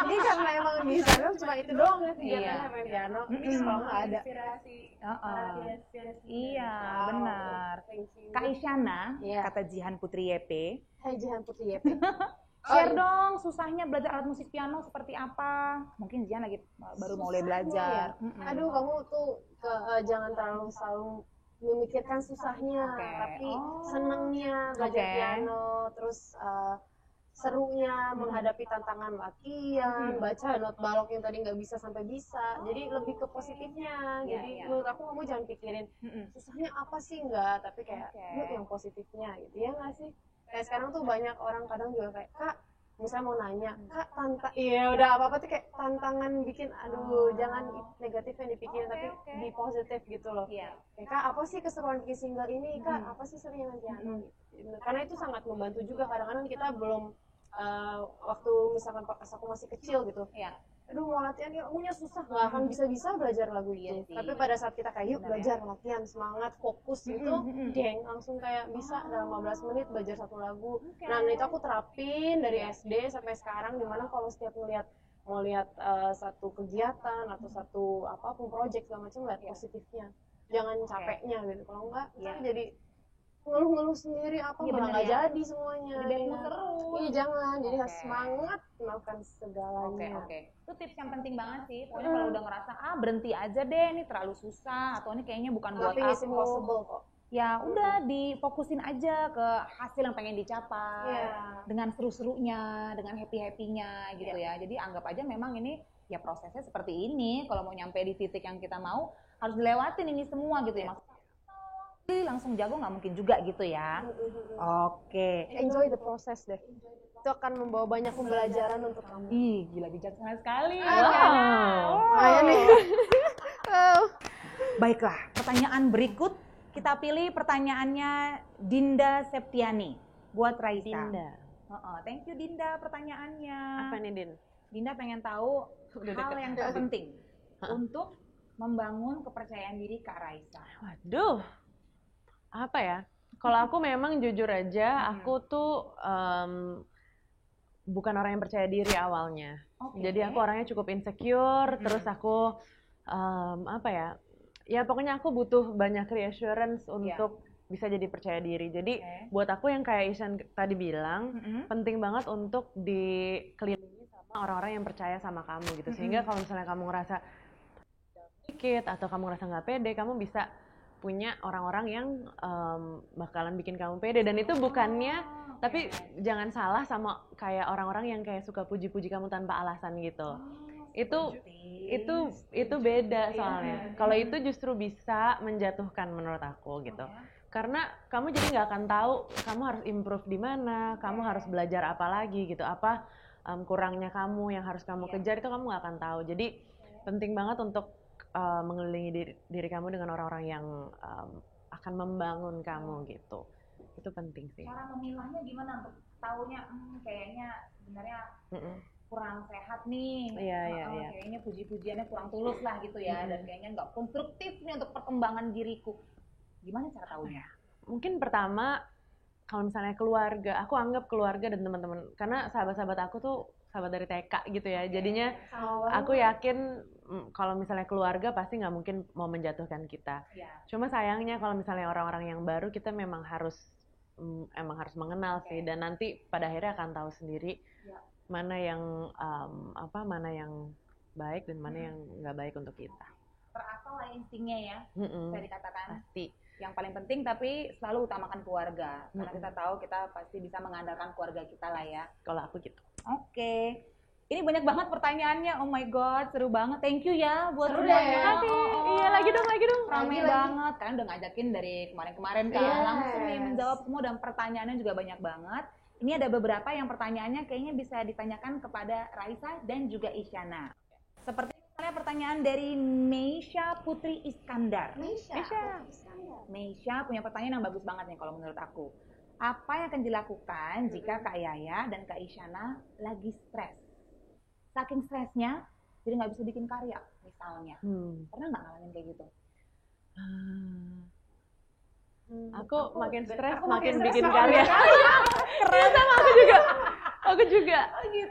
Jadi karena emang di Instagram cuma itu doang ya kegiatannya main piano. Ini kalau nggak ada. Iya, benar. Kak Isyana, kata Jihan Putri YP. Hai Jihan Putri YP. Share dong susahnya belajar alat musik piano seperti apa? Mungkin Jihan lagi baru mulai belajar. Aduh, kamu tuh jangan terlalu selalu memikirkan susahnya, tapi senengnya belajar piano, terus serunya menghadapi tantangan latihan, baca not balok yang tadi nggak bisa sampai bisa. Jadi lebih ke positifnya. Jadi menurut aku kamu jangan pikirin susahnya apa sih, enggak, tapi kayak yuk yang positifnya gitu ya nggak sih? Kayak sekarang tuh banyak orang kadang juga kayak, Kak, misalnya mau nanya, Kak, iya udah apa-apa tuh kayak tantangan bikin, aduh jangan negatif yang dipikirin, tapi di positif gitu loh. Kayak, Kak, apa sih keseruan bikin single ini, Kak, apa sih serunya main piano gitu. Karena itu sangat membantu juga, kadang-kadang kita belum, waktu misalkan pas aku masih kecil gitu, aduh mau latihan ya punya susah, nggak akan bisa belajar lagu itu. Tapi pada saat kita kayak yuk belajar latihan semangat fokus gitu, deng langsung kayak bisa dalam 15 menit belajar satu lagu. Nah itu aku terapin dari SD sampai sekarang, dimana kalau setiap mau lihat satu kegiatan atau satu apapun project segala macam, lihat positifnya, jangan capeknya gitu. Kalau enggak jadi ngeluh-ngeluh sendiri apa malah nggak jadi semuanya. Jadi bad mood terus. Iya jangan, jadi harus semangat melakukan segalanya. Oke. Itu tips yang penting banget sih. Pokoknya kalau udah ngerasa berhenti aja deh, ini terlalu susah atau ini kayaknya bukan buat aku. Tapi impossible kok. Ya udah difokusin aja ke hasil yang pengen dicapai. Dengan seru-serunya, dengan happy-happynya gitu ya. Jadi anggap aja memang ini ya prosesnya seperti ini. Kalau mau nyampe di titik yang kita mau harus dilewatin ini semua gitu ya. Langsung jago nggak mungkin juga gitu ya. Oke. Enjoy the process deh. Itu akan membawa banyak pembelajaran untuk kamu. Ih, gila bijaksana sekali. Wow. Nih. Baiklah, pertanyaan berikut kita pilih pertanyaannya Dinda Septiani buat Raisa. Dinda. Thank you Dinda pertanyaannya. Apa nih Din? Dinda pengen tahu hal yang terpenting untuk membangun kepercayaan diri Kak Raisa. Waduh. Apa ya? Kalau aku memang jujur aja, aku tuh bukan orang yang percaya diri awalnya. Jadi aku orangnya cukup insecure, terus aku apa ya? Ya pokoknya aku butuh banyak reassurance untuk bisa jadi percaya diri. Jadi buat aku yang kayak Ishan tadi bilang, penting banget untuk dikelilingi sama orang-orang yang percaya sama kamu gitu. Sehingga kalau misalnya kamu ngerasa sedikit atau kamu ngerasa nggak pede, kamu bisa punya orang-orang yang bakalan bikin kamu pede. Dan itu bukannya, tapi jangan salah sama kayak orang-orang yang kayak suka puji-puji kamu tanpa alasan gitu. Itu beda soalnya. Kalau itu justru bisa menjatuhkan menurut aku gitu. Karena kamu jadi nggak akan tahu kamu harus improve di mana, kamu harus belajar apa lagi gitu, apa kurangnya kamu yang harus kamu kejar, itu kamu nggak akan tahu. Jadi penting banget untuk mengelilingi diri kamu dengan orang-orang yang akan membangun kamu gitu. Itu penting sih. Cara memilahnya gimana untuk taunya kayaknya sebenarnya kurang sehat nih. Kayaknya puji-pujiannya kurang tulus lah gitu ya, dan kayaknya nggak konstruktif nih untuk perkembangan diriku. Gimana cara taunya? Mungkin pertama kalau misalnya keluarga, aku anggap keluarga dan teman-teman, karena sahabat-sahabat aku tuh sahabat dari TK gitu ya. Jadinya aku yakin kalau misalnya keluarga pasti nggak mungkin mau menjatuhkan kita. Cuma sayangnya kalau misalnya orang-orang yang baru, kita memang harus mengenal sih, dan nanti pada akhirnya akan tahu sendiri mana yang mana yang baik dan mana yang nggak baik untuk kita. Terasal lah instingnya ya, bisa dikatakan. Pasti. Yang paling penting tapi selalu utamakan keluarga, karena kita tahu kita pasti bisa mengandalkan keluarga kita lah ya. Kalau aku gitu. Oke. Ini banyak banget pertanyaannya, oh my god, seru banget. Thank you ya buat semuanya. Iya, lagi dong. rame banget kan, udah ngajakin dari kemarin-kemarin kan, langsung nih menjawab semua dan pertanyaannya juga banyak banget. Ini ada beberapa yang pertanyaannya kayaknya bisa ditanyakan kepada Raisa dan juga Isyana. Seperti misalnya pertanyaan dari Meisha Putri Iskandar. Meisha punya pertanyaan yang bagus banget nih kalau menurut aku. Apa yang akan dilakukan jika Kak Yaya dan Kak Isyana lagi stres? Saking stresnya, jadi nggak bisa bikin karya misalnya. Pernah nggak ngalamin kayak gitu? Aku makin stres makin bikin karya. Keren sama aku juga. Oh, gitu.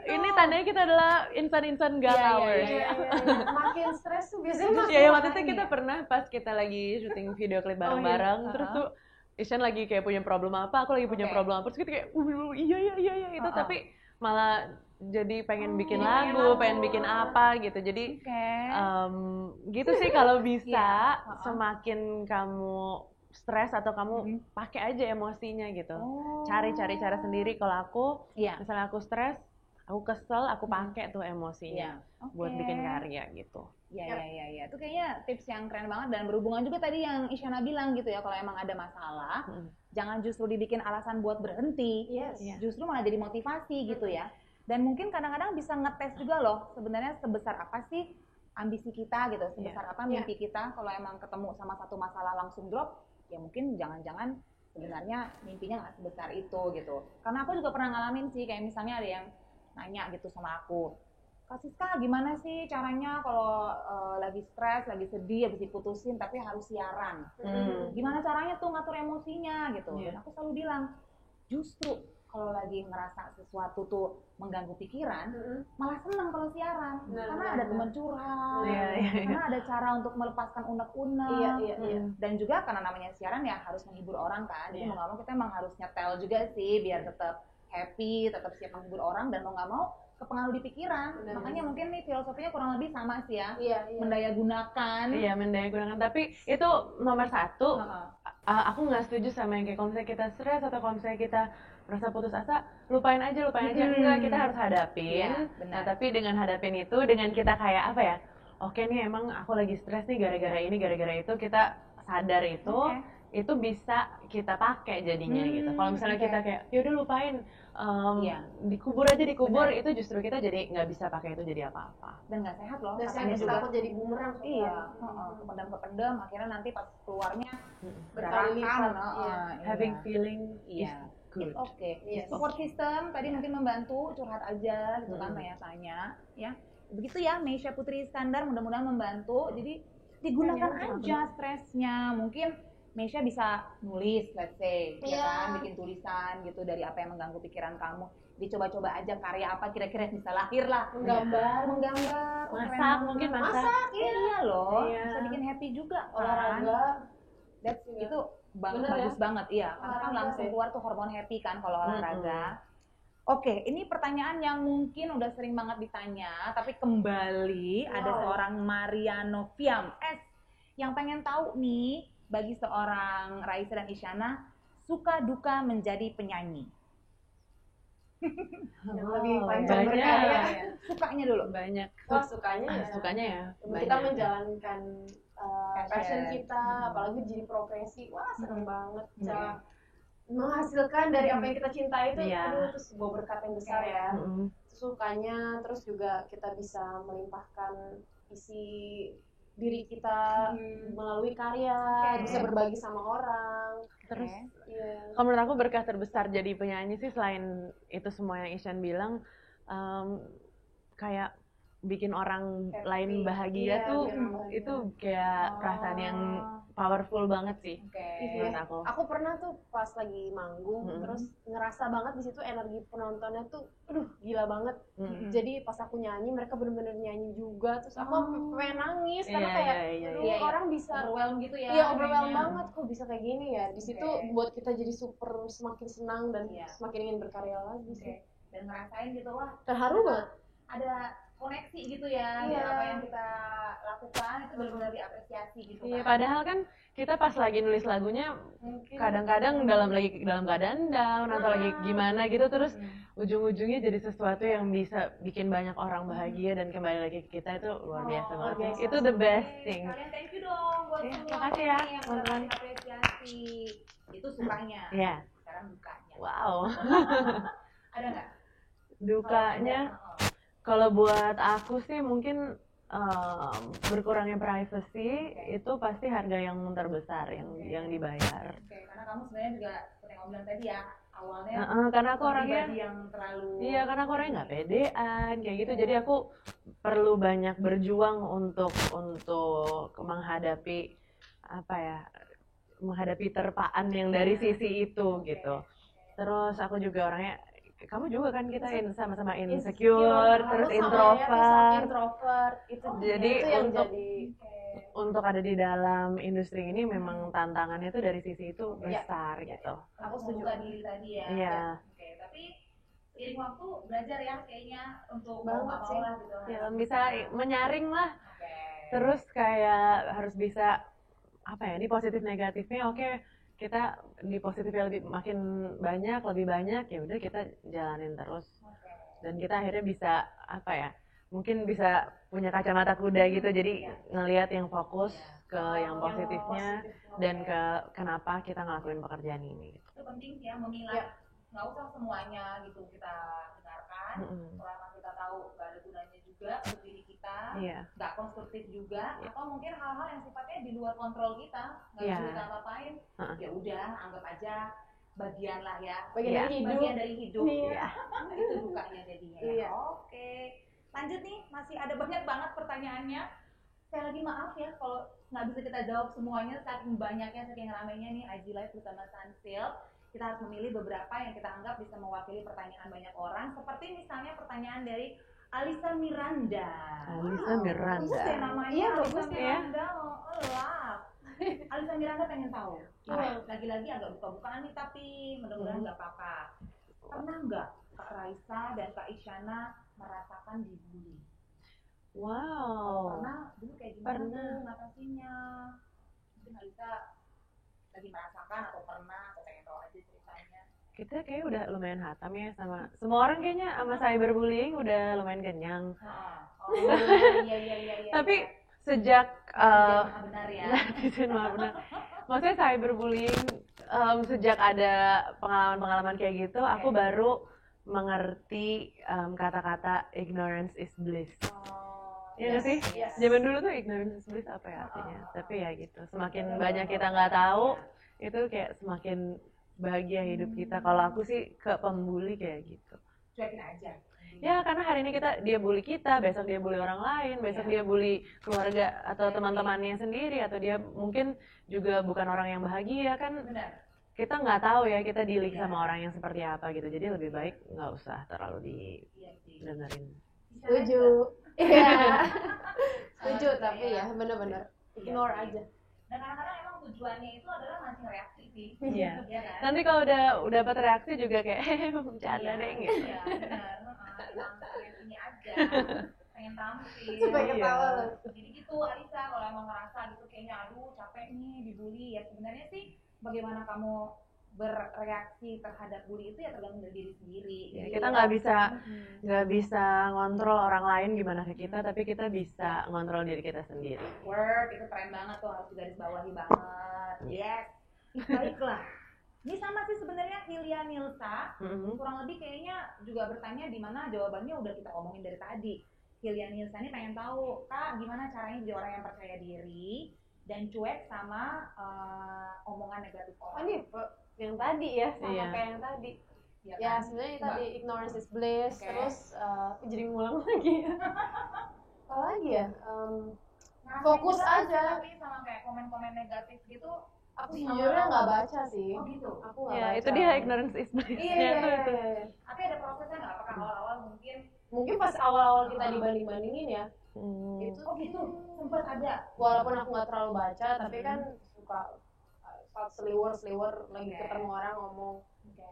Ini tandanya kita adalah insan-insan galawers. Makin stres tuh biasanya Iya, waktu itu kita pernah pas kita lagi syuting video klip bareng-bareng, terus tuh Isyan lagi kayak punya problem apa, aku lagi punya problem apa, terus kita kayak iya itu, tapi malah jadi pengen bikin lagu, pengen bikin apa gitu. Jadi gitu sih kalau bisa, semakin kamu stres atau kamu pakai aja emosinya gitu. Cari cara sendiri. Kalau aku misalnya aku stres, aku kesel, aku pakai tuh emosinya buat bikin karya gitu. Iya. Itu kayaknya tips yang keren banget dan berhubungan juga tadi yang Isyana bilang gitu ya, kalau emang ada masalah, jangan justru dibikin alasan buat berhenti, justru malah jadi motivasi gitu ya. Dan mungkin kadang-kadang bisa ngetes juga loh, sebenarnya sebesar apa sih ambisi kita gitu, sebesar apa mimpi kita. Kalau emang ketemu sama satu masalah langsung drop, ya mungkin jangan-jangan sebenarnya mimpinya nggak sebesar itu gitu. Karena aku juga pernah ngalamin sih, kayak misalnya ada yang nanya gitu sama aku, Kak Siska gimana sih caranya kalau lagi stres, lagi sedih, habis diputusin tapi harus siaran. Gimana caranya tuh ngatur emosinya gitu. Dan aku selalu bilang, justru kalau lagi ngerasa sesuatu tuh mengganggu pikiran, malah senang kalau siaran. Karena ada teman curhat, karena ada cara untuk melepaskan unek-unek. Dan juga karena namanya siaran ya harus menghibur orang kan. Jadi mau nggak mau kita emang harus nyetel juga sih biar tetap happy, tetap siap menghibur orang, dan mau nggak mau kepengaruh di pikiran. Makanya mungkin nih filosofinya kurang lebih sama sih ya. Mendaya gunakan. Iya, mendaya gunakan. Tapi itu nomor satu. Aku nggak setuju sama yang kayak kalau misalnya kita stres atau kalau misalnya kita merasa putus asa, lupain aja. Enggak, kita harus hadapin. Nah, tapi dengan hadapin itu, dengan kita kayak apa ya? Oke nih, emang aku lagi stres nih gara-gara ini, gara-gara itu, kita sadar itu bisa kita pakai jadinya gitu. Kalau misalnya kita kayak yaudah lupain, dikubur, itu justru kita jadi nggak bisa pakai itu jadi apa-apa. Dan nggak sehat loh. Dan saya juga takut jadi bumerang. Kependam akhirnya nanti pas keluarnya berkali-lipat. Having feeling is good. Support system tadi mungkin membantu, curhat aja gitu kan, tanya-tanya ya. Begitu ya Meisha Putri Iskandar, mudah-mudahan membantu. Jadi digunakan aja stresnya. Mungkin Meisha bisa nulis, let's say, ya kan, bikin tulisan gitu dari apa yang mengganggu pikiran kamu. Dicoba-coba aja karya apa kira-kira bisa lahir lah. Menggambar, masak. Iya loh, bisa bikin happy juga. Olahraga, itu bagus banget, karena kan langsung keluar tuh hormon happy kan kalau olahraga. Oke, ini pertanyaan yang mungkin udah sering banget ditanya, tapi kembali ada seorang Mariano Fiam S yang pengen tahu nih, bagi seorang Raisa dan Isyana, suka duka menjadi penyanyi. Yang lebih panjang berkarya. Sukanya dulu. Banyak. Sukanya ya. Kita menjalankan passion kita, apalagi jadi profesi. Wah, seneng banget. Bisa menghasilkan dari apa yang kita cintai itu, itu sebuah berkat yang besar ya. Sukanya, terus juga kita bisa melimpahkan isi diri kita melalui karya, bisa berbagi sama orang. Terus kalau menurut aku berkah terbesar jadi penyanyi sih, selain itu semua yang Isyan bilang, kayak bikin orang lain bahagia tuh, itu kayak perasaan yang powerful banget sih menurut aku. Aku pernah tuh pas lagi manggung, terus ngerasa banget di situ energi penontonnya tuh, aduh gila banget. Jadi pas aku nyanyi, mereka bener-bener nyanyi juga, terus aku pengen nangis karena kayak orang bisa overwhelm gitu ya. Iya, overwhelm banget, kok bisa kayak gini ya. Di situ buat kita jadi semakin senang dan semakin ingin berkarya lagi sih. Dan ngerasain gitu, wah terharu banget. Ada koneksi gitu ya, apa yang kita lakukan itu benar-benar diapresiasi gitu kan. Padahal kan kita pas lagi nulis lagunya kadang-kadang dalam keadaan down atau lagi gimana gitu, terus ujung-ujungnya jadi sesuatu yang bisa bikin banyak orang bahagia dan kembali lagi ke kita, itu luar biasa banget. Itu the best thing. Kalian thank you dong buat buat Iya, semua makasih ya, yang teman-teman. mendapatkan apresiasi. Itu sukanya. Iya. Sekarang dukanya. Wow. Ada nggak? Dukanya, kalau buat aku sih mungkin berkurangnya privacy itu pasti harga yang terbesar yang dibayar. Karena kamu sebenarnya juga seperti yang kamu bilang tadi ya, awalnya karena aku orangnya yang terlalu karena aku orangnya nggak pedean kayak gitu, jadi aku perlu banyak berjuang untuk menghadapi menghadapi terpaan yang dari sisi itu gitu. Terus aku juga orangnya, kamu juga kan, kita sama-sama insecure, terus introvert. itu jadi itu yang untuk ada di dalam industri ini memang tantangannya tuh dari sisi itu besar gitu. Aku setuju diri tadi ya. Iya. Tapi seiring waktu belajar ya kayaknya untuk banget sih gitu. Ya, bisa menyaring lah. Terus kayak harus bisa ini positif negatifnya. Kita di positifnya makin lebih banyak, ya udah kita jalanin terus. Dan kita akhirnya bisa mungkin bisa punya kacamata kuda gitu, jadi ngelihat yang fokus ke yang positifnya dan ke kenapa kita ngelakuin pekerjaan ini. Itu penting sih ya, memilah, nggak usah semuanya gitu kita dengarkan, selama kita tahu nggak ada gunanya juga untuk diri kita, nggak konstruktif juga, atau mungkin hal-hal yang sifatnya di luar kontrol kita, nggak bisa kita apa-apain, ya udah anggap aja bagian lah ya, bagian dari hidup. Itu dukanya jadinya. Oke. Lanjut nih, masih ada banyak banget pertanyaannya. Saya lagi maaf ya kalau nggak bisa kita jawab semuanya, saking banyaknya, saking ramainya nih IG Live bersama Sunsilk. Kita harus memilih beberapa yang kita anggap bisa mewakili pertanyaan banyak orang. Seperti misalnya pertanyaan dari Alisa Miranda. Alisa Miranda. Bagus ya namanya, Alisa Miranda. Alisa Miranda pengen tahu. Lagi-lagi agak buka-bukaan nih, tapi mudah-mudahan nggak apa-apa. Pernah nggak Kak Raisa dan Kak Isyana merasakan dibully? Wow. Pernah? Dulu kayak gimana tuh ngatasinya? Mungkin Alisa lagi merasakan atau pernah, atau pengen tahu aja ceritanya. Kita kayak udah lumayan hatam ya sama semua orang, kayaknya sama cyberbullying udah lumayan kenyang. Iya. Tapi sejak benar ya. benar. Maksudnya cyberbullying, sejak ada pengalaman-pengalaman kayak gitu, aku baru mengerti kata-kata ignorance is bliss. Iya nggak sih? Zaman dulu tuh ignorance is bliss apa ya artinya? Tapi ya gitu, semakin banyak kita nggak tahu, itu kayak semakin bahagia hidup kita. Kalau aku sih ke pembuli kayak gitu. Cuekin aja. Ya, karena hari ini dia bully kita, besok dia bully orang lain, besok dia bully keluarga atau teman-temannya sendiri, atau dia mungkin juga bukan orang yang bahagia kan. Benar. Kita nggak tahu ya, kita dealing sama orang yang seperti apa gitu. Jadi lebih baik nggak usah terlalu didengerin. Setuju. Iya. Setuju, tapi ya benar-benar ignore aja. Dan kadang-kadang emang tujuannya itu adalah ngasih reaksi sih. Iya. Kan? Nanti kalau udah dapat reaksi juga kayak bercanda deh gitu. Iya, benar. Pengen ini aja. Pengen tampil. Supaya ketawa loh. Jadi gitu Alisa, kalau emang ngerasa gitu kayaknya aduh capek nih dibully, ya sebenarnya sih bagaimana kamu bereaksi terhadap bully itu ya tergantung dari diri sendiri. Ya, kita nggak bisa ngontrol orang lain gimana ke kita, tapi kita bisa ngontrol diri kita sendiri. Word, itu keren banget tuh, harus digarisbawahi banget. Yes. Baiklah. Ini sama sih sebenarnya Hilya Nilsa, kurang lebih kayaknya juga bertanya di mana jawabannya udah kita omongin dari tadi. Hilya Nilsa ini pengen tahu, Kak, gimana caranya jadi orang yang percaya diri dan cuek sama omongan negatif orang. Ini yang tadi ya, sama kayak yang tadi. Ya sebenarnya tadi ignorance is bliss, terus jadi ngulang lagi. Apa lagi ya? Fokus aja. Tapi sama kayak komen-komen negatif gitu, aku sejujurnya nggak baca sih. Oh gitu? Aku nggak baca. Itu dia ignorance is bliss. Iya. Tapi ada prosesnya nggak? Apakah awal-awal mungkin pas awal-awal kita dibanding-bandingin ya. Itu gitu, sempat ada. Walaupun aku nggak terlalu baca, tapi kan suka seliwer lagi ketemu orang ngomong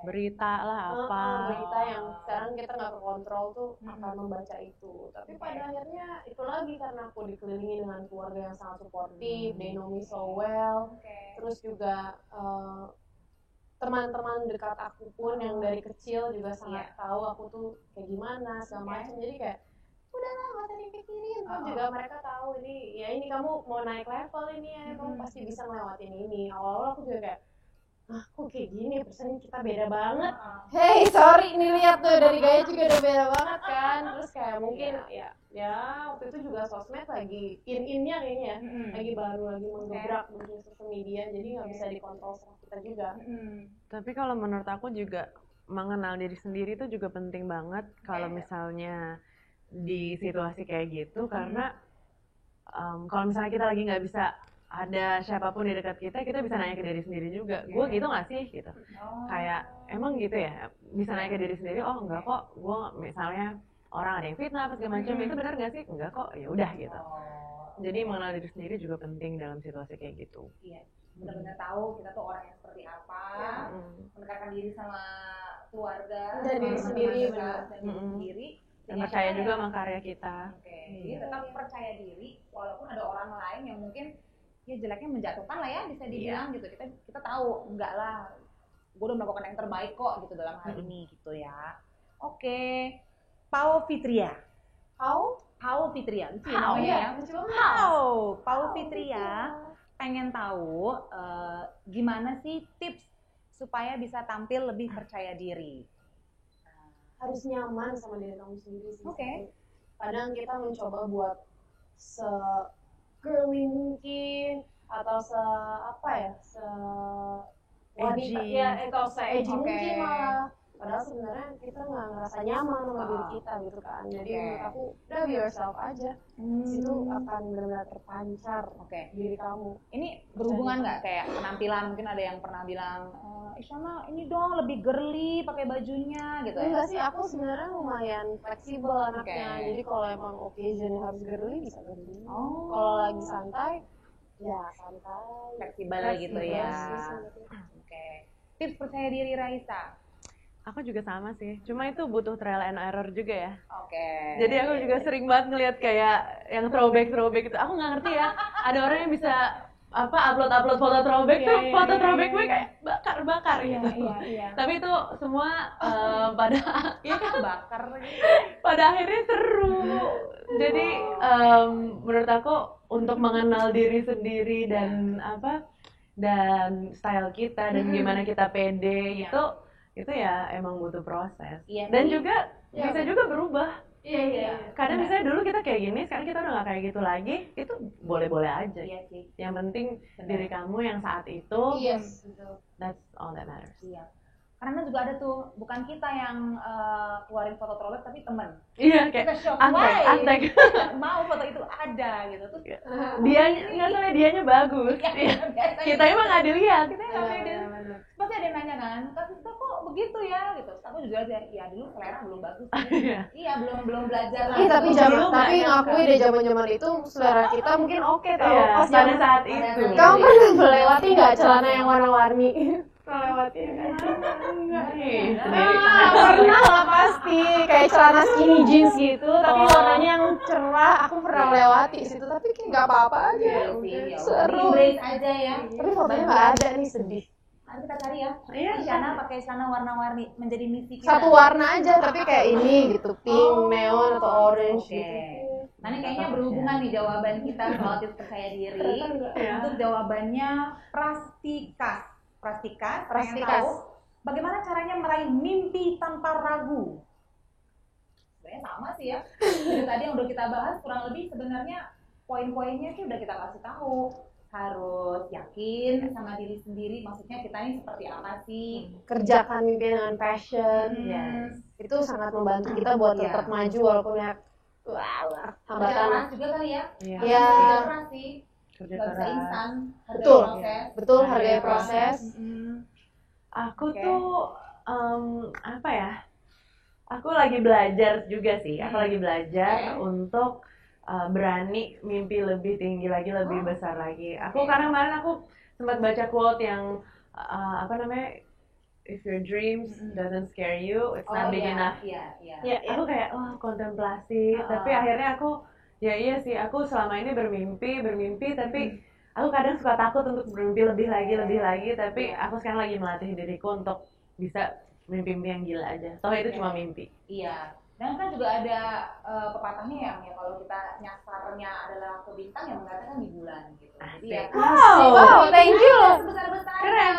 berita lah apa. Berita yang sekarang kita nggak kekontrol tuh akan membaca itu. Tapi pada akhirnya itu lagi karena aku dikelilingi dengan keluarga yang sangat suportif, they know me so well. Terus juga teman-teman dekat aku pun yang dari kecil juga sangat tahu aku tuh kayak gimana segala macam. Jadi kayak udahlah nggak usah dipikirin. Juga mereka tahu ini kamu mau naik level ini ya, kamu pasti bisa ngelewatin ini. Awal-awal aku juga kayak kok kayak gini, persen kita beda banget. Hey, sorry, nih lihat tuh dari gaya juga udah beda banget kan. Terus kayak mungkin ya waktu itu juga sosmed lagi in-innya kayaknya ya. Lagi baru lagi menggebrak dunia sosial media, jadi nggak bisa dikontrol sama kita juga. Tapi kalau menurut aku juga mengenal diri sendiri itu juga penting banget kalau misalnya di situasi kayak gitu, karena kalau misalnya kita lagi nggak bisa ada siapapun di dekat kita bisa nanya ke diri sendiri juga, gue gitu nggak sih gitu, kayak emang gitu ya, bisa nanya ke diri sendiri, oh enggak kok, gue misalnya orang ada yang fitnah apa segala macam, itu benar nggak sih, enggak kok, ya udah gitu. Jadi mengenal diri sendiri juga penting dalam situasi kayak gitu. Iya, benar-benar tahu kita tuh orang yang seperti apa, mendekatkan diri sama keluarga, dan diri sendiri, dan percaya juga sama karya kita. Jadi tetap percaya diri walaupun ada orang lain yang mungkin ya jeleknya menjatuhkan lah ya, bisa dibilang gitu. Kita tahu enggak lah, gue udah melakukan yang terbaik kok gitu dalam hal ini gitu ya. Oke, Pau Fitria. Pau Fitria, lucu ya namanya ya. Pau Fitria pengen tahu gimana sih tips supaya bisa tampil lebih percaya diri. Harus nyaman sama diri kamu sendiri sih. Kadang kita mencoba buat girly mungkin atau wanita atau edgy mungkin malah, padahal sebenarnya kita nggak ngerasa nyaman sama diri kita gitu kan. Jadi menurut aku udah be yourself aja, situ akan benar-benar terpancar diri kamu. Ini berhubungan nggak kayak penampilan, mungkin ada yang pernah bilang Isyana ini dong lebih girly pakai bajunya gitu. Enggak sih, aku sebenarnya lumayan fleksibel anaknya. Jadi kalau emang occasion harus girly bisa girly. Kalau lagi santai ya santai, fleksibel gitu ya. Tips percaya diri Raisa. Aku juga sama sih, cuma itu butuh trial and error juga ya. Jadi aku juga sering banget ngeliat kayak yang throwback itu. Aku nggak ngerti ya, ada orang yang bisa upload foto throwback tuh, foto throwback gue kayak bakar gitu. Tapi itu semua pada akhirnya seru. Jadi menurut aku untuk mengenal diri sendiri dan dan style kita dan gimana kita pede itu ya emang butuh proses. Dan juga bisa juga berubah. Kadang misalnya dulu kita kayak gini, sekarang kita udah gak kayak gitu lagi, itu boleh-boleh aja. Yang penting diri kamu yang saat itu, that's all that matters. Karena juga ada tuh, bukan kita yang keluarin foto throwback, tapi temen. Iya, kayak antek. Mau foto itu ada gitu. Terus dianya bagus. Kita emang gak dilihat. Pasti ada yang nanya kan, Kak Siska kok begitu ya gitu. Aku juga aja, ya dulu selera belum bagus. Belum belajar lah. Tapi ngakui deh zaman-zaman itu selera kita mungkin oke tau. Pas pada saat itu. Kamu pernah melewati nggak celana yang warna-warni? Melewati enggak nih. Pernah lah pasti, kayak celana skinny jeans gitu, tapi warnanya yang cerah. Aku pernah melewati situ, tapi kayak nggak apa-apa aja. Seru. Embrace aja ya. Tapi fotonya nggak ada nih, sedih. Nanti kita cari ya. Isyana pakai celana warna-warni menjadi misi kita. Satu warna aja, tapi kayak ini gitu, pink, neon atau orange gitu. Nah ini kayaknya berhubungan nih jawaban kita soal tips percaya diri. Untuk jawabannya Prastikas. Pengen tahu bagaimana caranya meraih mimpi tanpa ragu. Sebenarnya sama sih ya. Dari tadi yang udah kita bahas kurang lebih sebenarnya poin-poinnya sih udah kita kasih tahu. Harus yakin sama diri sendiri, maksudnya kita ini seperti apa sih, kerjakan mimpi dengan passion. Itu sangat membantu kita buat tetap maju walaupun ya hambatan juga kali ya. Kerja keras sih, nggak bisa instan. Betul, hargai proses. Aku tuh aku lagi belajar juga sih. Aku lagi belajar untuk berani mimpi lebih tinggi lagi, lebih besar lagi. Karena kemarin aku sempat baca quote yang if your dreams doesn't scare you, it's not big enough. Aku kayak kontemplasi, tapi akhirnya aku iya sih, aku selama ini bermimpi, tapi aku kadang suka takut untuk bermimpi lebih lagi, tapi aku sekarang lagi melatih diriku untuk bisa mimpi yang gila aja. Toh itu cuma mimpi. Dan kan juga ada pepatahnya yang ya kalau kita nyasarnya adalah ke bintang yang mengatakan di bulan gitu. Jadi ya wow, thank you. Sebesar-besar. Keren.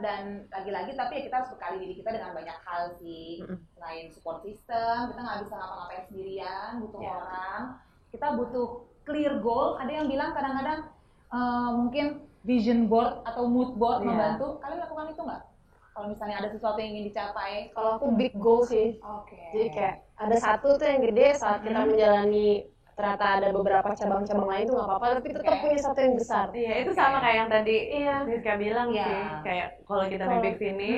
Dan lagi-lagi tapi ya kita harus bekali diri kita dengan banyak hal sih. Selain support system, kita nggak bisa ngapa-ngapain sendirian, butuh orang. Kita butuh clear goal. Ada yang bilang kadang-kadang mungkin vision board atau mood board membantu. Kalian lakukan itu nggak? Kalau misalnya ada sesuatu yang ingin dicapai? Kalau aku big goal sih. Jadi kayak ada satu tuh yang gede saat kita menjalani, ternyata ada beberapa cabang-cabang lain tuh nggak apa-apa, tapi tetap punya satu yang besar. Iya, itu sama kayak yang tadi Rizka bilang sih. Kayak kalau kita mimpi sini,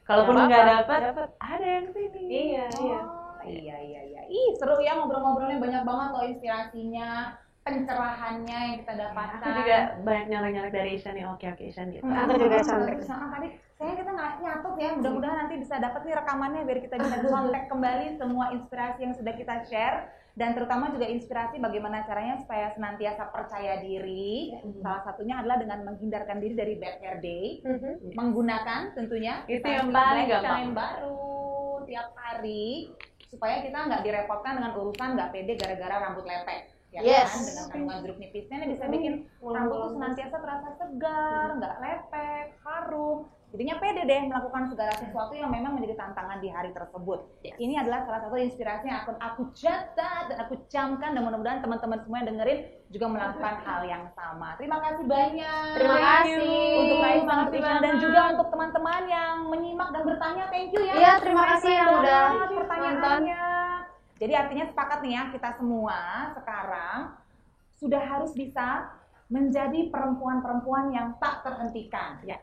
kalaupun nggak dapat, ada yang sini. Iya. Ih, seru ya ngobrol-ngobrolnya, banyak banget loh inspirasinya, pencerahannya yang kita dapatkan. Aku juga banyak nyalek-nyalek dari Ishan nih, oke Ishan gitu. Aku juga cantik. Tadi saya kita nggak nyatet ya, mudah-mudahan nanti bisa dapat nih rekamannya biar kita bisa kontak kembali semua inspirasi yang sudah kita share, dan terutama juga inspirasi bagaimana caranya supaya senantiasa percaya diri. Salah satunya adalah dengan menghindarkan diri dari bad hair day, menggunakan tentunya itu yang paling gampang baru tiap hari supaya kita nggak direpotkan dengan urusan nggak pede gara-gara rambut lepek. Ya kan, dengan kandungan jeruk nipisnya ini bisa bikin rambut tuh senantiasa terasa segar, nggak lepek, harum. Jadinya pede deh melakukan segala sesuatu yang memang menjadi tantangan di hari tersebut. Ini adalah salah satu inspirasi yang aku catat dan aku camkan, dan mudah-mudahan teman-teman semua yang dengerin juga melakukan hal yang sama. Terima kasih banyak. Terima kasih untuk Raisa dan juga untuk teman-teman yang menyimak dan bertanya. Thank you ya. Iya, terima kasih yang udah pertanyaannya. Jadi artinya sepakat nih ya, kita semua sekarang sudah harus bisa menjadi perempuan-perempuan yang tak terhentikan, ya.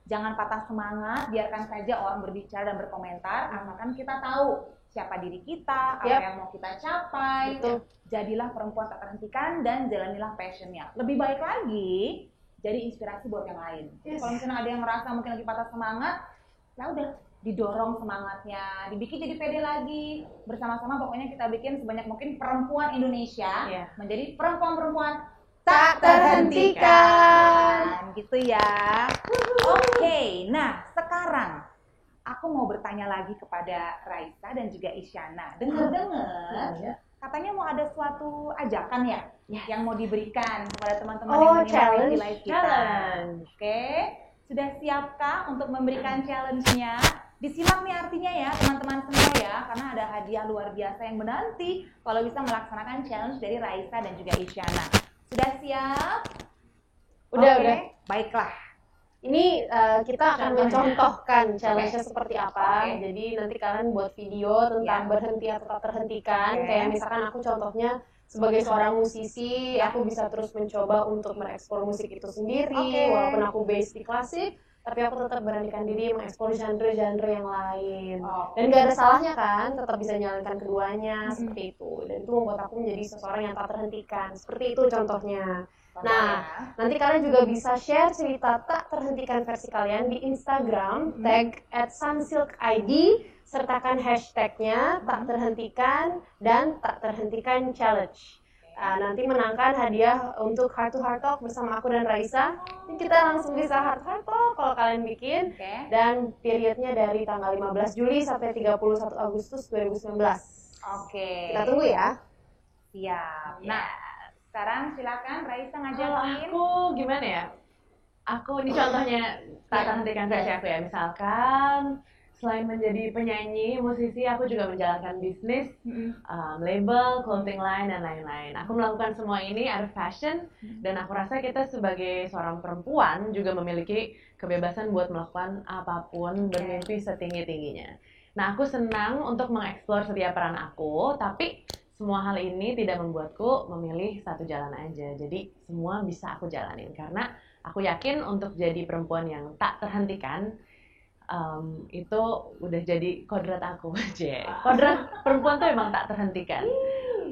Jangan patah semangat, biarkan saja orang berbicara dan berkomentar, asalkan kita tahu siapa diri kita, apa yang mau kita capai. Jadilah perempuan tak terhentikan dan jalanilah passionnya. Lebih baik lagi, jadi inspirasi buat yang lain. Kalau misalnya ada yang ngerasa mungkin lagi patah semangat, ya udah, didorong semangatnya, dibikin jadi pede lagi. Bersama-sama pokoknya kita bikin sebanyak mungkin perempuan Indonesia menjadi perempuan-perempuan tak terhentikan. Gitu ya. Oke, nah sekarang aku mau bertanya lagi kepada Raisa dan juga Isyana. Dengar-dengar katanya mau ada suatu ajakan ya yang mau diberikan kepada teman-teman yang menyimak di live kita. Oke, sudah siapkah untuk memberikan challenge-nya? Disimak nih artinya ya teman-teman semua ya, karena ada hadiah luar biasa yang menanti kalau bisa melaksanakan challenge dari Raisa dan juga Isyana. Sudah siap? Udah. Baiklah. Ini kita akan mencontohkan challenge-nya seperti apa. Jadi nanti kalian buat video tentang berhenti atau tak terhentikan. Kayak misalkan aku contohnya sebagai seorang musisi, aku bisa terus mencoba untuk mengeksplor musik itu sendiri. Walaupun aku base di klasik, tapi aku tetap beranikan diri mengeksplor genre-genre yang lain. Dan gak ada salahnya kan, tetap bisa menjalankan keduanya, seperti itu. Dan itu membuat aku menjadi seseorang yang tak terhentikan. Seperti itu contohnya. Nah, nanti kalian juga bisa share cerita tak terhentikan versi kalian di Instagram, tag @sunsilkid, sertakan hashtagnya tak terhentikan dan tak terhentikan challenge. Nanti menangkan hadiah untuk Heart to Heart Talk bersama aku dan Raisa. Kita langsung bisa Heart to Heart Talk kalau kalian bikin. Dan periodnya dari tanggal 15 Juli sampai 31 Agustus 2019. Kita tunggu ya. Siap. Nah, sekarang silakan Raisa ngajakin. Aku gimana ya? Aku ini contohnya tak terhentikan versi aku ya. Misalkan selain menjadi penyanyi, musisi, aku juga menjalankan bisnis, label, clothing line, dan lain-lain. Aku melakukan semua ini out of passion, dan aku rasa kita sebagai seorang perempuan juga memiliki kebebasan buat melakukan apapun, bermimpi setinggi-tingginya. Nah, aku senang untuk mengeksplor setiap peran aku, tapi semua hal ini tidak membuatku memilih satu jalan aja. Jadi semua bisa aku jalanin, karena aku yakin untuk jadi perempuan yang tak terhentikan, itu udah jadi kodrat aku aja. Kodrat perempuan tuh emang tak terhentikan.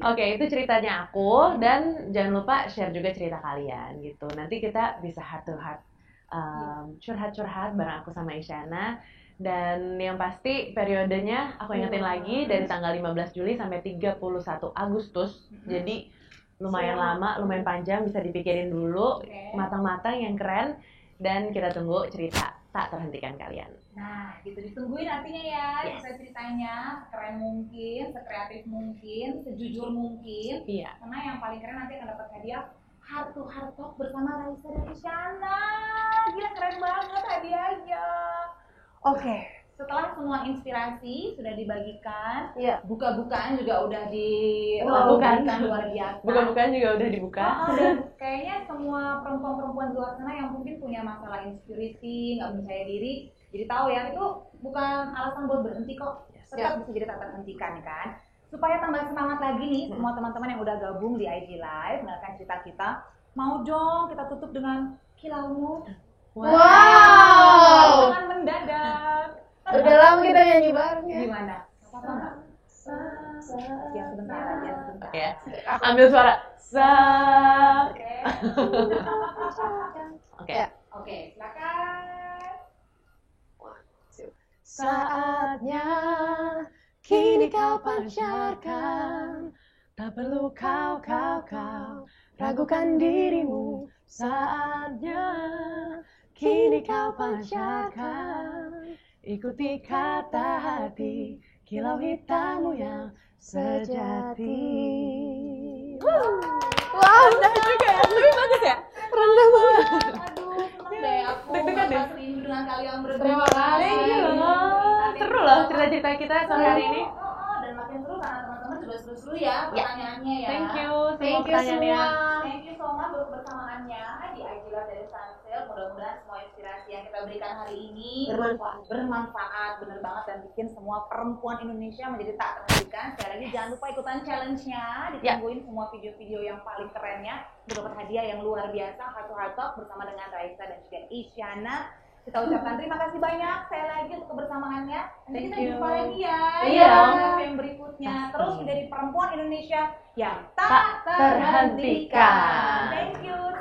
Oke, itu ceritanya aku, dan jangan lupa share juga cerita kalian gitu. Nanti kita bisa heart to heart, curhat-curhat bareng aku sama Isyana. Dan yang pasti periodenya aku ingetin lagi dari tanggal 15 Juli sampai 31 Agustus. Jadi lumayan lama, lumayan panjang, bisa dipikirin dulu matang-matang yang keren, dan kita tunggu cerita tak terhentikan kalian. Nah, gitu ditungguin artinya ya, cerita-ceritanya keren mungkin, sekreatif mungkin, sejujur mungkin. Iya. Karena yang paling keren nanti akan dapat hadiah Heart to Heart Talk bersama Raisa dan Isyana. Gila keren banget hadiahnya. Oke, setelah semua inspirasi sudah dibagikan, buka-bukaan juga udah dilakukan luar biasa. Buka-bukaan juga udah dibuka. Dan kayaknya semua perempuan-perempuan di luar sana yang mungkin punya masalah insecurity, nggak percaya diri, jadi tahu ya itu bukan alasan buat berhenti kok. Tetap bisa jadi tak terhentikan kan. Supaya tambah semangat lagi nih semua teman-teman yang udah gabung di IG Live mendengarkan cerita kita, mau dong kita tutup dengan kilaumu. Wow. Jangan mendadak. Udah lama kita nyanyi bareng ya. Gimana? Apa enggak? Ya sebentar aja, sebentar. Ya. Ambil suara. Oke, silakan. Saatnya kini kau pancarkan, tak perlu kau ragukan dirimu. Saatnya kini kau pancarkan, ikuti kata hati, kilau hitammu yang sejati. Wow, udah juga ya. Tapi bagus ya. Rendah banget. Aduh, senang deh aku Deg-degan deh. atas rindu dengan kalian berdua. Terima kasih. Seru loh cerita-cerita kita sore hari ini. Dan makin seru karena teman-teman juga seru-seru ya pertanyaannya ya. Thank you Thank you pertanyaannya. semua. Thank you so much untuk kebersamaannya di IG Live dari Sunsilk. Mudah-mudahan semua inspirasi yang kita berikan hari ini bermanfaat, bener banget, dan bikin semua perempuan Indonesia menjadi tak terhentikan. Sekali lagi jangan lupa ikutan challenge-nya, ditungguin semua video-video yang paling kerennya untuk dapat hadiah yang luar biasa. Heart to Heart Talk bersama dengan Raisa dan juga Isyana. Kita ucapkan terima kasih banyak sekali lagi untuk kebersamaannya. Nanti kita jumpa lagi ya yang berikutnya. Terus menjadi perempuan Indonesia yang tak terhentikan. Thank you.